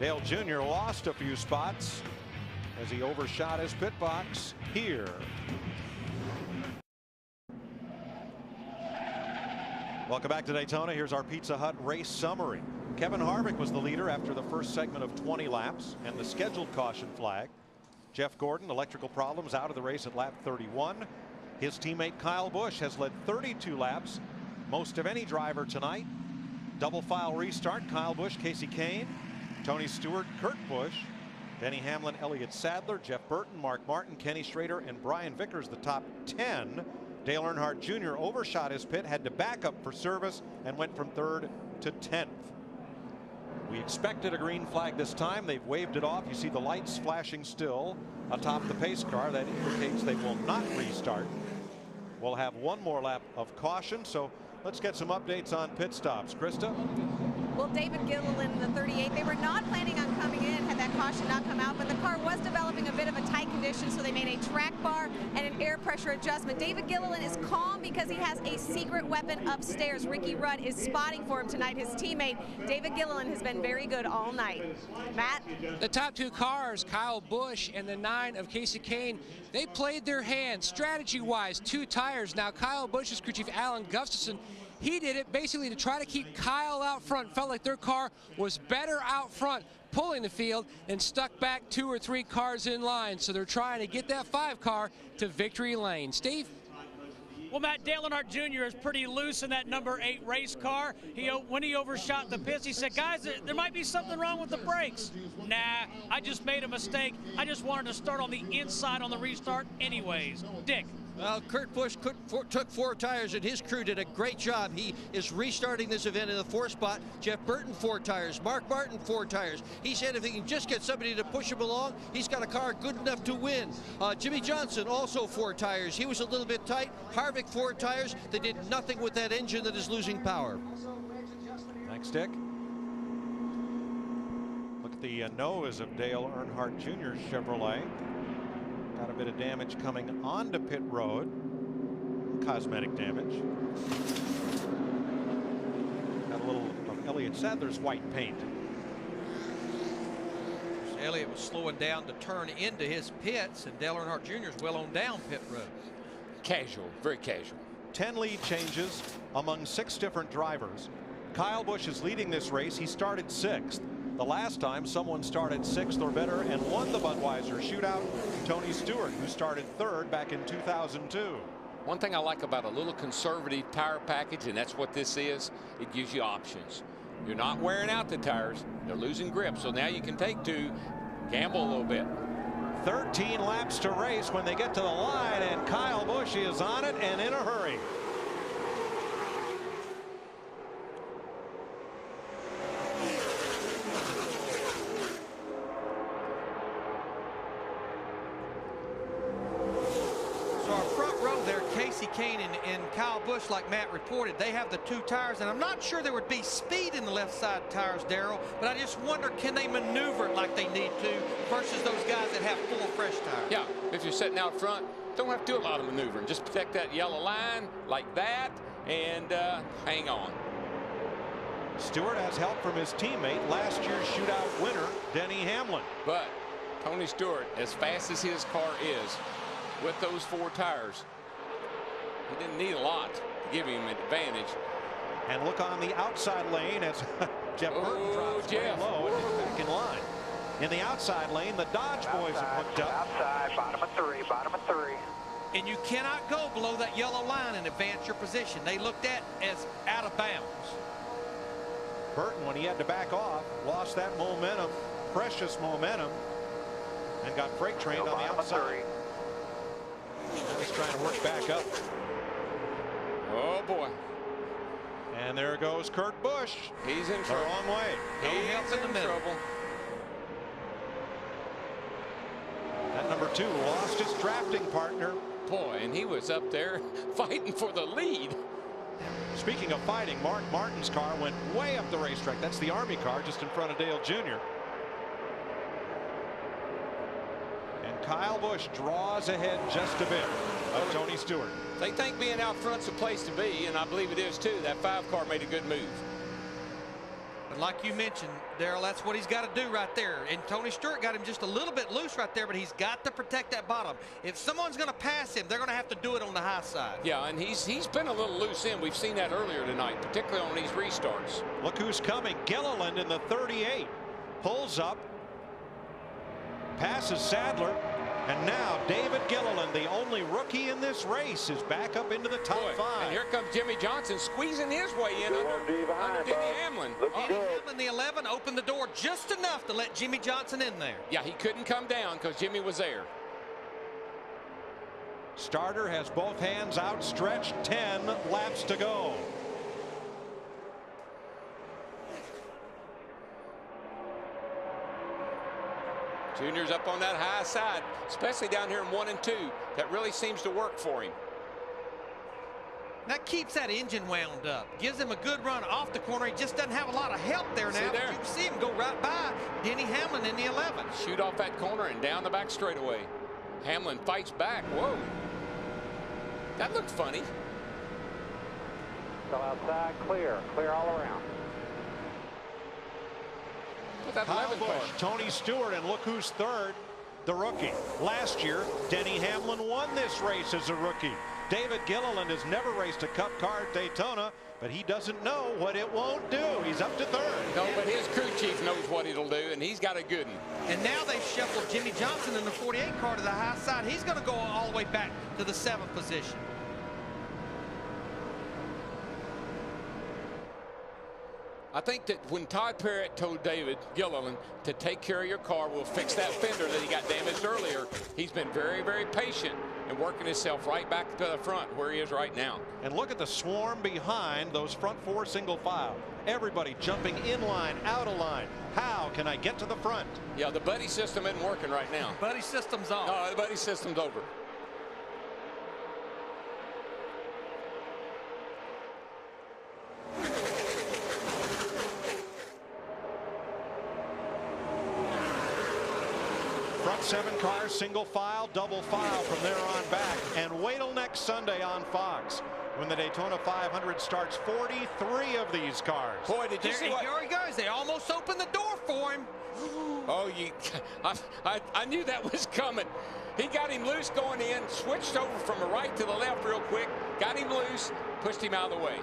Dale Jr. lost a few spots as he overshot his pit box here. Welcome back to Daytona. Here's our Pizza Hut race summary. Kevin Harvick was the leader after the first segment of 20 laps and the scheduled caution flag. Jeff Gordon, electrical problems, out of the race at lap 31. His teammate Kyle Busch has led 32 laps, most of any driver tonight. Double file restart, Kyle Busch, Casey Kane, Tony Stewart, Kurt Busch, Denny Hamlin, Elliott Sadler, Jeff Burton, Mark Martin, Kenny Schrader, and Brian Vickers, the top 10. Dale Earnhardt Jr. overshot his pit, had to back up for service, and went from 3rd to 10th. We expected a green flag this time. They've waved it off. You see the lights flashing still atop the pace car. That indicates they will not restart. We'll have 1 more lap of caution. So let's get some updates on pit stops. Krista? Well, David Gilliland, the 38, they were not planning on coming in had that caution not come out, but the car was developing a bit of a tight condition, so they made a track bar and an air pressure adjustment. David Gilliland is calm because he has a secret weapon upstairs. Ricky Rudd is spotting for him tonight. His teammate, David Gilliland, has been very good all night. Matt? The top 2 cars, Kyle Busch and the 9 of Casey Kane, they played their hand strategy-wise. 2 tires. Now Kyle Busch's crew chief, Alan Gustafson, he did it basically to try to keep Kyle out front. Felt like their car was better out front pulling the field and stuck back 2 or 3 cars in line. So they're trying to get that 5 car to victory lane. Steve? Well, Matt, Dale Earnhardt Jr. is pretty loose in that number 8 race car. When he overshot the pits, he said, guys, there might be something wrong with the brakes. Nah, I just made a mistake. I just wanted to start on the inside on the restart anyways. Dick? Well, Kurt Busch took 4 tires, and his crew did a great job. He is restarting this event in the 4th spot. Jeff Burton, 4 tires. Mark Martin, 4 tires. He said if he can just get somebody to push him along, he's got a car good enough to win. Jimmy Johnson, also 4 tires. He was a little bit tight. Harvick, 4 tires. They did nothing with that engine that is losing power. Thanks, Dick. Look at the nose of Dale Earnhardt Jr.'s Chevrolet. Got a bit of damage coming onto pit road. Cosmetic damage. Got a little of Elliott Sadler's white paint. Elliott was slowing down to turn into his pits, and Dale Earnhardt Jr. is well on down pit road. Casual, very casual. 10 lead changes among 6 different drivers. Kyle Busch is leading this race. He started 6th. The last time someone started 6th or better and won the Budweiser Shootout, Tony Stewart, who started 3rd back in 2002. One thing I like about a little conservative tire package, and that's what this is, it gives you options. You're not wearing out the tires. They're losing grip. So now you can take 2, gamble a little bit. 13 laps to race when they get to the line, and Kyle Busch is on it and in a hurry. Kane and Kyle Busch, like Matt reported, they have the 2 tires, and I'm not sure there would be speed in the left side tires, Darrell, but I just wonder, can they maneuver it like they need to versus those guys that have full fresh tires? Yeah, if you're sitting out front, don't have to do a lot of maneuvering. Just protect that yellow line like that and hang on. Stewart has help from his teammate, last year's shootout winner, Denny Hamlin. But Tony Stewart, as fast as his car is, with those 4 tires, he didn't need a lot to give him an advantage. And look on the outside lane as Jeff Burton drops very low and is back in line. In the outside lane, the Dodge boys have hooked up. Outside, bottom of 3, bottom of 3. And you cannot go below that yellow line and advance your position. They looked at as out of bounds. Burton, when he had to back off, lost that momentum, precious momentum, and got freight trained on the outside. Now he's trying to work back up. Oh boy. And there goes Kurt Busch. He's in trouble. The wrong way. He's in trouble. That number 2 lost his drafting partner. Boy, and he was up there fighting for the lead. Speaking of fighting, Mark Martin's car went way up the racetrack. That's the Army car just in front of Dale Jr. And Kyle Busch draws ahead just a bit of Tony Stewart. They think being out front's the place to be, and I believe it is too. That 5 car made a good move. But like you mentioned, Darrell, that's what he's got to do right there. And Tony Stewart got him just a little bit loose right there, but he's got to protect that bottom. If someone's going to pass him, they're going to have to do it on the high side. Yeah, and he's been a little loose in. We've seen that earlier tonight, particularly on these restarts. Look who's coming. Gilliland in the 38. Pulls up. Passes Sadler. And now David Gilliland, the only rookie in this race, is back up into the top 5. And here comes Jimmy Johnson squeezing his way in under Denny Hamlin. Denny Hamlin, the 11, opened the door just enough to let Jimmy Johnson in there. Yeah, he couldn't come down because Jimmy was there. Starter has both hands outstretched. 10 laps to go. Junior's up on that high side, especially down here in 1 and 2. That really seems to work for him. That keeps that engine wound up. Gives him a good run off the corner. He just doesn't have a lot of help there now. But you can see him go right by Denny Hamlin in the 11. Shoot off that corner and down the back straightaway. Hamlin fights back. Whoa. That looked funny. Still outside, clear. Clear all around. Kyle Busch, Tony Stewart, and look who's 3rd, the rookie. Last year, Denny Hamlin won this race as a rookie. David Gilliland has never raced a Cup car at Daytona, but he doesn't know what it won't do. He's up to 3rd. No, but his crew chief knows what it'll do, and he's got a good one. And now they've shuffled Jimmy Johnson in the 48 car to the high side. He's going to go all the way back to the 7th position. I think that when Todd Parrott told David Gilliland to take care of your car, we'll fix that fender that he got damaged earlier, he's been very, very patient and working himself right back to the front where he is right now. And look at the swarm behind those front four single file. Everybody jumping in line, out of line. How can I get to the front? Yeah, the buddy system isn't working right now. Buddy system's off. No, the buddy system's over. Front 7 cars, single file, double file from there on back. And wait till next Sunday on Fox when the Daytona 500 starts. 43 of these cars. Boy, did you see what? Here he goes. They almost opened the door for him. Oh, I knew that was coming. He got him loose going in, switched over from the right to the left real quick, got him loose, pushed him out of the way.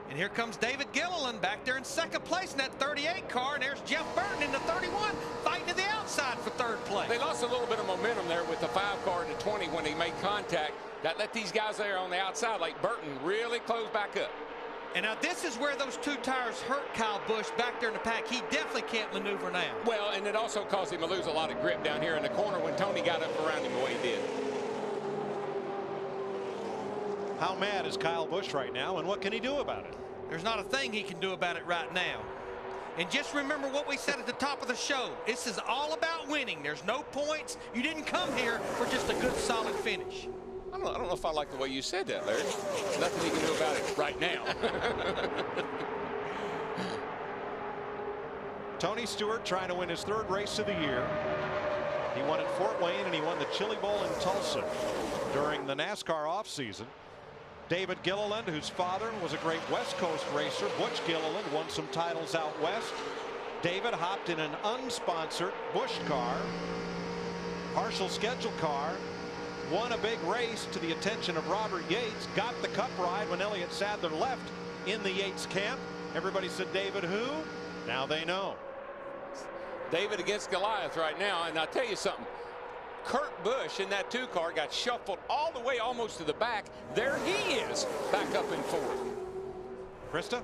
And here comes David Gilliland back there in second place in that 38 car. And there's Jeff Burton in the 31 fighting to the outside for third place. They lost a little bit of momentum there with the 5 car to 20 when they made contact. That let these guys there on the outside like Burton really close back up. And now this is where those 2 tires hurt Kyle Busch back there in the pack. He definitely can't maneuver now. Well, and it also caused him to lose a lot of grip down here in the corner when Tony got up around him the way he did. How mad is Kyle Busch right now, and what can he do about it? There's not a thing he can do about it right now. And just remember what we said at the top of the show. This is all about winning. There's no points. You didn't come here for just a good, solid finish. I don't know if I like the way you said that, Larry. Nothing he can do about it right now. Tony Stewart trying to win his 3rd race of the year. He won at Fort Wayne and he won the Chili Bowl in Tulsa during the NASCAR offseason. David Gilliland, whose father was a great West Coast racer. Butch Gilliland won some titles out west. David hopped in an unsponsored Busch car, partial schedule car, won a big race to the attention of Robert Yates, got the cup ride when Elliott Sadler left in the Yates camp. Everybody said, David who? Now they know. David against Goliath right now, and I'll tell you something. Kurt Busch in that 2 car got shuffled all the way almost to the back. There he is back up in 4th. Krista?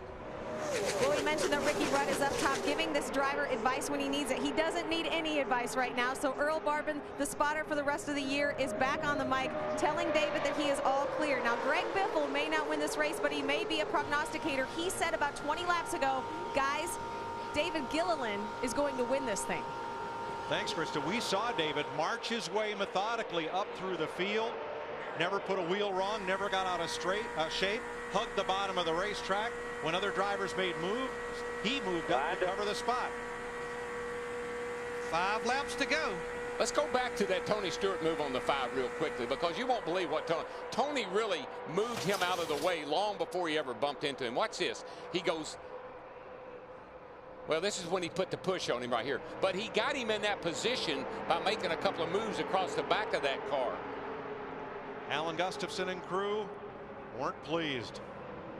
Well, we mentioned that Ricky Rudd is up top giving this driver advice when he needs it. He doesn't need any advice right now. So Earl Barbin, the spotter for the rest of the year, is back on the mic telling David that he is all clear. Now, Greg Biffle may not win this race, but he may be a prognosticator. He said about 20 laps ago, guys, David Gilliland is going to win this thing. Thanks, Krista. We saw David march his way methodically up through the field. Never put a wheel wrong, never got out of shape, hugged the bottom of the racetrack. When other drivers made moves, he moved up to cover the spot. 5 laps to go. Let's go back to that Tony Stewart move on the 5 real quickly, because you won't believe what Tony really moved him out of the way long before he ever bumped into him. Watch this. He goes, well, this is when he put the push on him right here. But he got him in that position by making a couple of moves across the back of that car. Alan Gustafson and crew weren't pleased.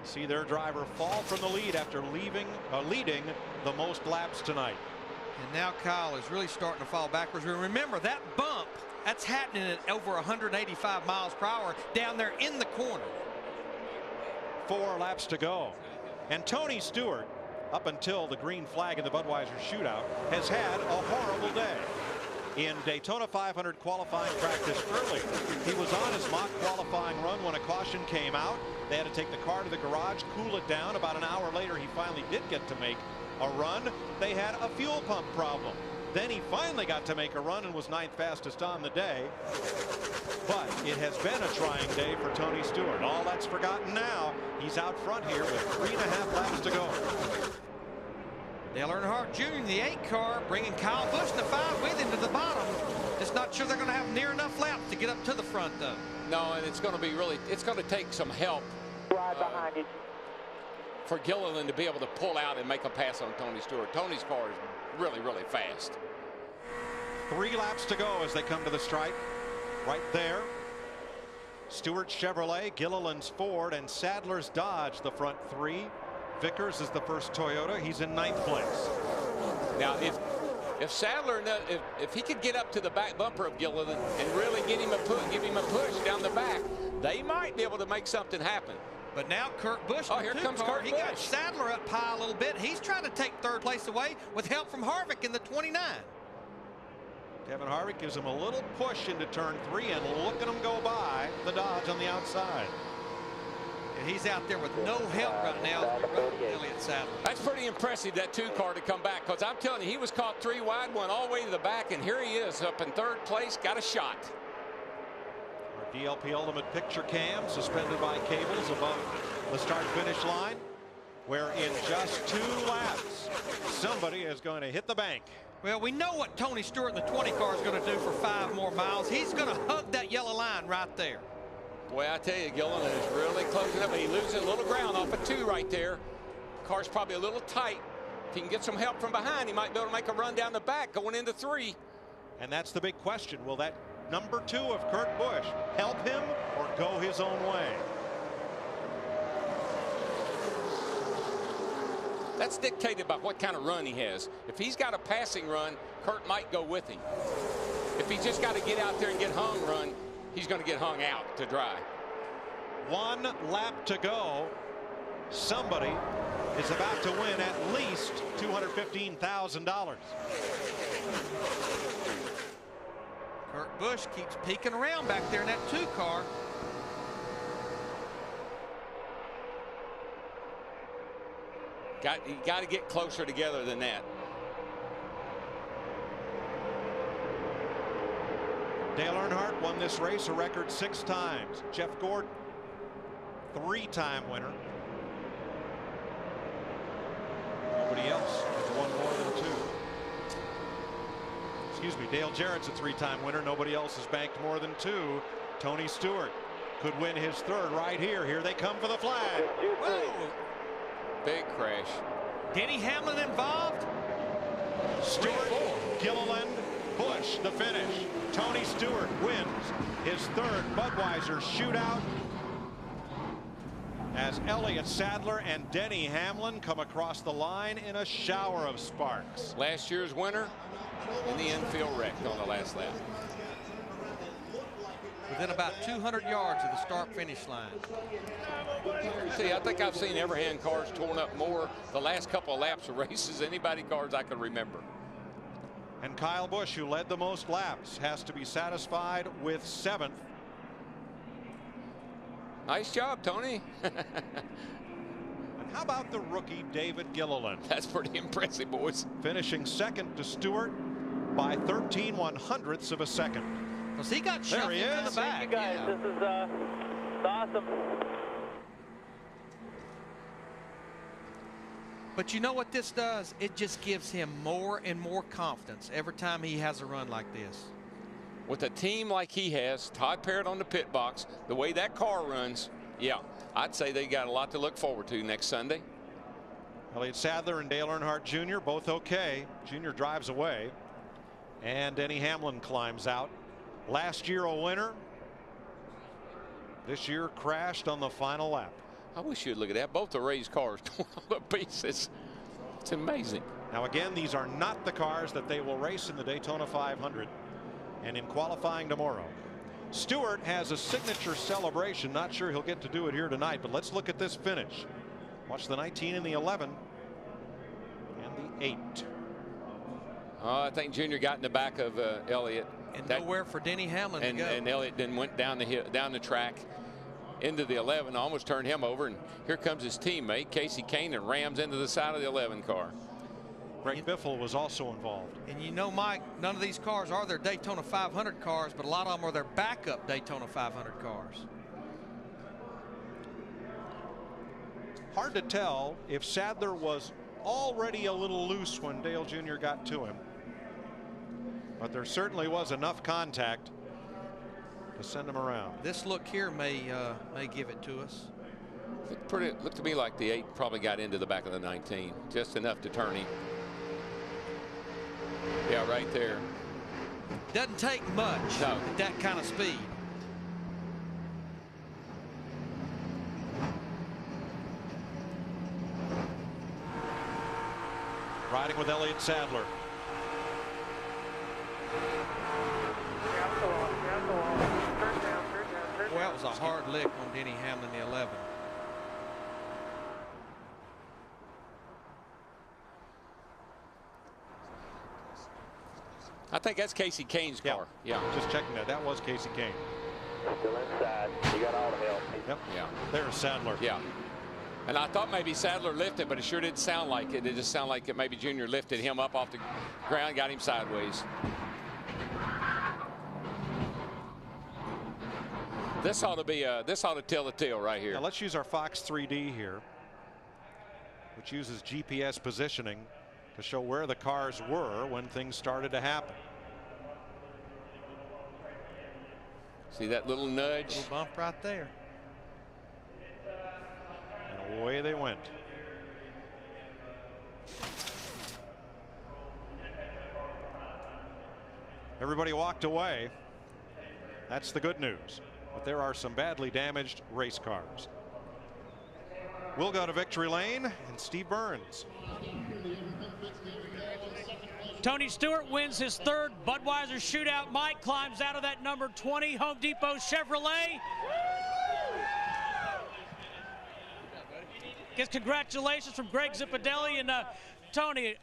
See their driver fall from the lead after leading the most laps tonight. And now Kyle is really starting to fall backwards. Remember, that bump, that's happening at over 185 miles per hour down there in the corner. 4 laps to go. And Tony Stewart, up until the green flag in the Budweiser Shootout, has had a horrible day. In Daytona 500 qualifying practice earlier, he was on his mock qualifying run when a caution came out. They had to take the car to the garage, cool it down. About an hour later, he finally did get to make a run. They had a fuel pump problem. Then he finally got to make a run and was 9th fastest on the day. But it has been a trying day for Tony Stewart. All that's forgotten now. He's out front here with 3.5 laps to go. Dale Earnhardt Jr. in the 8 car, bringing Kyle Busch in the 5 with him to the bottom. Just not sure they're going to have near enough laps to get up to the front, though. No, and it's going to be really, it's going to take some help for Gilliland to be able to pull out and make a pass on Tony Stewart. Tony's car is really, really fast. 3 laps to go as they come to the stripe. Right there. Stewart's Chevrolet, Gilliland's Ford, and Sadler's Dodge, the front 3. Vickers is the first Toyota. He's in 9th place. Now, if Sadler, if he could get up to the back bumper of Gilliland and really give him a push down the back, they might be able to make something happen. But now Kurt Busch, here comes Kurt Busch. He got Sadler up high a little bit. He's trying to take 3rd place away with help from Harvick in the 29. Kevin Harvick gives him a little push into turn 3, and look at him go by the Dodge on the outside. And he's out there with no help right now. Elliott Sadler. That's pretty impressive, that 2 car to come back, because I'm telling you, he was caught 3 wide, went all the way to the back, and here he is up in 3rd place, got a shot. Our DLP Ultimate Picture Cam suspended by cables above the start-finish line, where in just 2 laps, somebody is going to hit the bank. Well, we know what Tony Stewart in the 20 car is going to do for 5 more miles. He's going to hug that yellow line right there. Boy, I tell you, Gilliland is really closing up, but he loses a little ground off of 2 right there. Car's probably a little tight. If he can get some help from behind, he might be able to make a run down the back going into 3. And that's the big question. Will that number 2 of Kurt Busch help him or go his own way? That's dictated by what kind of run he has. If he's got a passing run, Kurt might go with him. If he's just got to get out there and get hung run, he's going to get hung out to dry. 1 lap to go. Somebody is about to win at least $215,000. Kurt Busch keeps peeking around back there in that 2 car. You got to get closer together than that. Dale Earnhardt won this race a record 6 times. Jeff Gordon, 3-time winner. Nobody else has won more than 2. Excuse me, Dale Jarrett's a 3-time winner. Nobody else has banked more than 2. Tony Stewart could win his 3rd right here. Here they come for the flag. Whoa. Big crash. Denny Hamlin involved. Stewart, Gilliland, Busch, the finish. Tony Stewart wins his 3rd Budweiser Shootout as Elliott Sadler and Denny Hamlin come across the line in a shower of sparks. Last year's winner in the infield wrecked on the last lap. Within about 200 yards of the start-finish line. See, I think I've seen Everhand cars torn up more the last couple of laps of races than anybody cars I can remember. And Kyle Busch, who led the most laps, has to be satisfied with 7th. Nice job, Tony. And how about the rookie David Gilliland? That's pretty impressive, boys. Finishing 2nd to Stewart by 13/100ths of a second. Because he got there shoved he into is. the back. Thank you guys. Yeah. This is awesome. But you know what this does? It just gives him more and more confidence every time he has a run like this. With a team like he has, Todd Parrott on the pit box, the way that car runs, yeah, I'd say they got a lot to look forward to next Sunday. Elliott Sadler and Dale Earnhardt Jr. both okay. Jr. drives away. And Denny Hamlin climbs out. Last year a winner. This year crashed on the final lap. I wish you'd look at that. Both the Rays cars torn all to pieces. It's amazing. Now again, these are not the cars that they will race in the Daytona 500 and in qualifying tomorrow. Stewart has a signature celebration. Not sure he'll get to do it here tonight, but let's look at this finish. Watch the 19 and the 11 and the 8. I think Junior got in the back of Elliott. And nowhere for Denny Hamlin to go. And Elliott then went down the hill, down the track into the 11, almost turned him over, and here comes his teammate Casey Kane and rams into the side of the 11 car. Greg Biffle was also involved. And you know, Mike, none of these cars are their Daytona 500 cars, but a lot of them are their backup Daytona 500 cars. Hard to tell if Sadler was already a little loose when Dale Jr. got to him, but there certainly was enough contact to send him around. This look here may give it to us. Looked to me like the 8 probably got into the back of the 19, just enough to turn him. Yeah, right there. Doesn't take much at that kind of speed. Riding with Elliott Sadler. Boy, that was a hard lick on Denny Hamlin, the 11. I think that's Casey Kane's car. Yeah. Just checking that. That was Casey Kane. Still inside. You got all the help. Yep. Yeah. There's Sadler. Yeah. And I thought maybe Sadler lifted, but it sure didn't sound like it. It just sounded like it maybe Junior lifted him up off the ground, got him sideways. This ought to tell the tale right here. Now let's use our Fox 3D here, which uses GPS positioning to show where the cars were when things started to happen. See that little nudge? Little bump right there. And away they went. Everybody walked away. That's the good news. But there are some badly damaged race cars. We'll go to victory lane and Steve Burns. Tony Stewart wins his third Budweiser Shootout. Mike climbs out of that number 20 Home Depot Chevrolet. Gets congratulations from Greg Zippadelli. And Tony,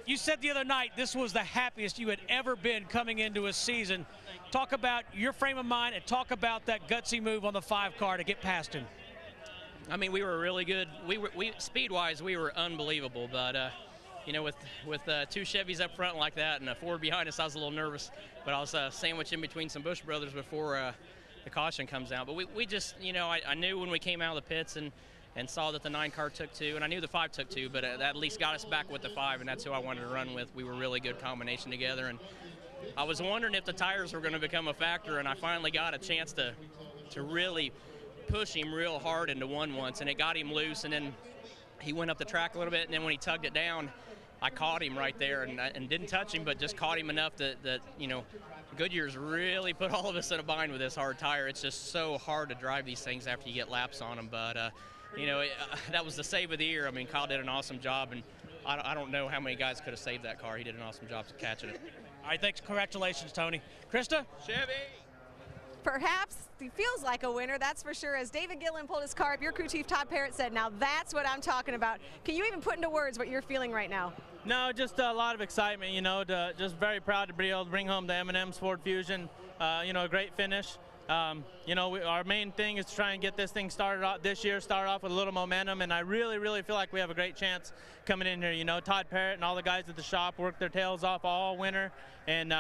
you said the other night this was the happiest you had ever been coming into a season. Talk about your frame of mind and talk about that gutsy move on the 5 car to get past him. I mean, we were really good. We speed-wise, we were unbelievable. But you know, with 2 Chevys up front like that and a Ford behind us, I was a little nervous. But I was sandwiched in between some Busch brothers before the caution comes out. But we just, you know, I knew when we came out of the pits and saw that the 9 car took 2, and I knew the 5 took 2, but that at least got us back with the 5, and that's who I wanted to run with. We were really good combination together, and I was wondering if the tires were going to become a factor, and I finally got a chance to really push him real hard into one once, and it got him loose, and then he went up the track a little bit, and then when he tugged it down, I caught him right there and didn't touch him, but just caught him enough that you know, Goodyear's really put all of us in a bind with this hard tire. It's just so hard to drive these things after you get laps on them, but you know, that was the save of the year. I mean, Kyle did an awesome job, and I don't know how many guys could have saved that car. He did an awesome job catching it. All right, thanks. Congratulations, Tony. Krista? Chevy! Perhaps he feels like a winner, that's for sure. As David Gillen pulled his car up, your crew chief Todd Parrott said, now that's what I'm talking about. Can you even put into words what you're feeling right now? No, just a lot of excitement, you know, just very proud to be able to bring home the M&M's Ford Fusion, you know, a great finish. You know, our main thing is to try and get this thing started off this year, start off with a little momentum, and I really, really feel like we have a great chance coming in here. You know, Todd Parrott and all the guys at the shop worked their tails off all winter, and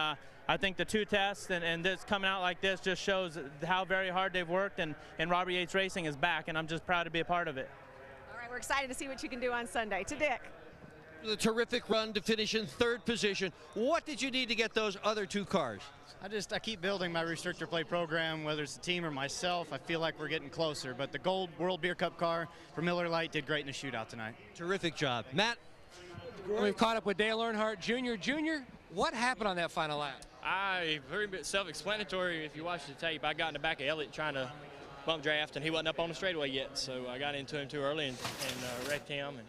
I think the 2 tests and this coming out like this just shows how very hard they've worked, and Robbie Yates Racing is back, and I'm just proud to be a part of it. All right, we're excited to see what you can do on Sunday. To Dick. The terrific run to finish in 3rd position. What did you need to get those other 2 cars? I keep building my restrictor plate program, whether it's the team or myself. I feel like we're getting closer, but the gold World Beer Cup car for Miller Lite did great in the shootout tonight. Terrific job. Matt? We've caught up with Dale Earnhardt Jr. Jr., what happened on that final lap? Very self-explanatory. If you watch the tape, I got in the back of Elliott trying to bump draft, and he wasn't up on the straightaway yet, so I got into him too early and wrecked him and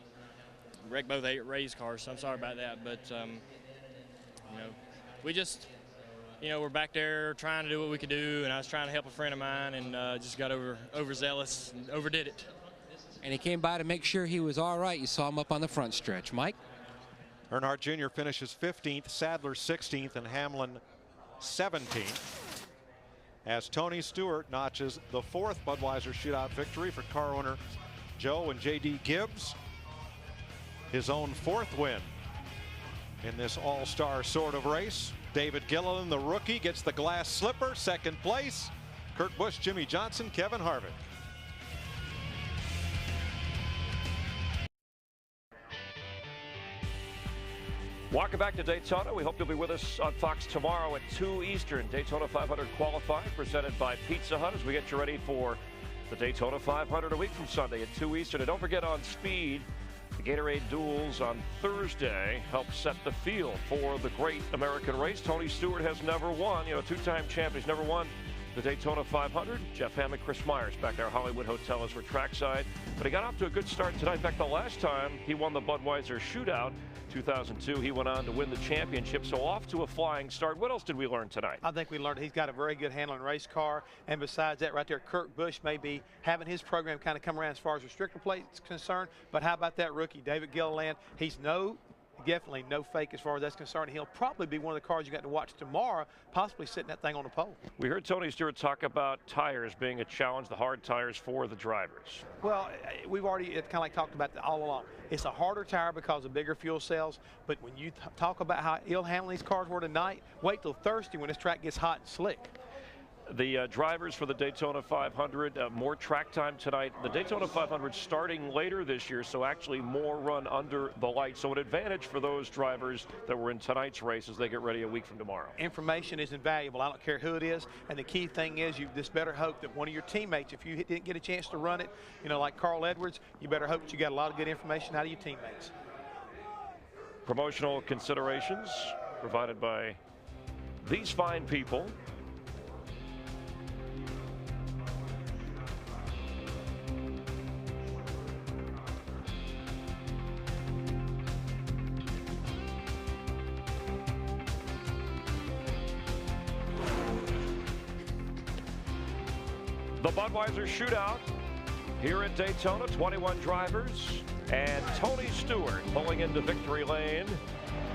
wrecked both Ray's cars, so I'm sorry about that. But, you know, we just, you know, we're back there trying to do what we could do, and I was trying to help a friend of mine and just got overzealous and overdid it. And he came by to make sure he was all right. You saw him up on the front stretch. Mike? Earnhardt Jr. finishes 15th, Sadler 16th, and Hamlin 17th. As Tony Stewart notches the 4th Budweiser Shootout victory for car owner Joe and J.D. Gibbs. His own 4th win in this all-star sort of race. David Gilliland, the rookie, gets the glass slipper, 2nd place. Kurt Busch, Jimmy Johnson, Kevin Harvick. Welcome back to Daytona. We hope you'll be with us on Fox tomorrow at 2 Eastern. Daytona 500 qualifying presented by Pizza Hut as we get you ready for the Daytona 500 a week from Sunday at 2 Eastern. And don't forget on Speed, the Gatorade Duels on Thursday help set the field for the great American race. Tony Stewart has never won, you know, 2-time champ. He's never won the Daytona 500. Jeff Hammond, Chris Myers back there, Hollywood Hotel as we're trackside. But he got off to a good start tonight. In fact, the last time he won the Budweiser Shootout, 2002, he went on to win the championship. So off to a flying start. What else did we learn tonight? I think we learned he's got a very good handling race car. And besides that right there, Kurt Busch may be having his program kind of come around as far as restrictor plate is concerned. But how about that rookie, David Gilliland? He's definitely no fake as far as that's concerned. He'll probably be one of the cars you got to watch tomorrow, possibly sitting that thing on the pole. We heard Tony Stewart talk about tires being a challenge, the hard tires for the drivers. Well, we've already kind of like talked about that all along. It's a harder tire because of bigger fuel cells, but when you talk about how ill-handling these cars were tonight, wait till Thursday when this track gets hot and slick. The drivers for the Daytona 500, more track time tonight. The Daytona 500 starting later this year, so actually more run under the lights. So an advantage for those drivers that were in tonight's race as they get ready a week from tomorrow. Information is invaluable. I don't care who it is. And the key thing is you just better hope that one of your teammates, if you didn't get a chance to run it, you know, like Carl Edwards, you better hope that you got a lot of good information out of your teammates. Promotional considerations provided by these fine people. The Budweiser Shootout here at Daytona, 21 drivers, and Tony Stewart pulling into victory lane.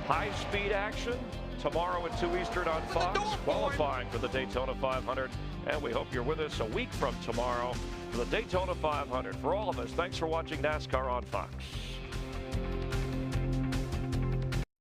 High-speed action tomorrow at 2 Eastern on Fox, qualifying for the Daytona 500. And we hope you're with us a week from tomorrow for the Daytona 500. For all of us, thanks for watching NASCAR on Fox.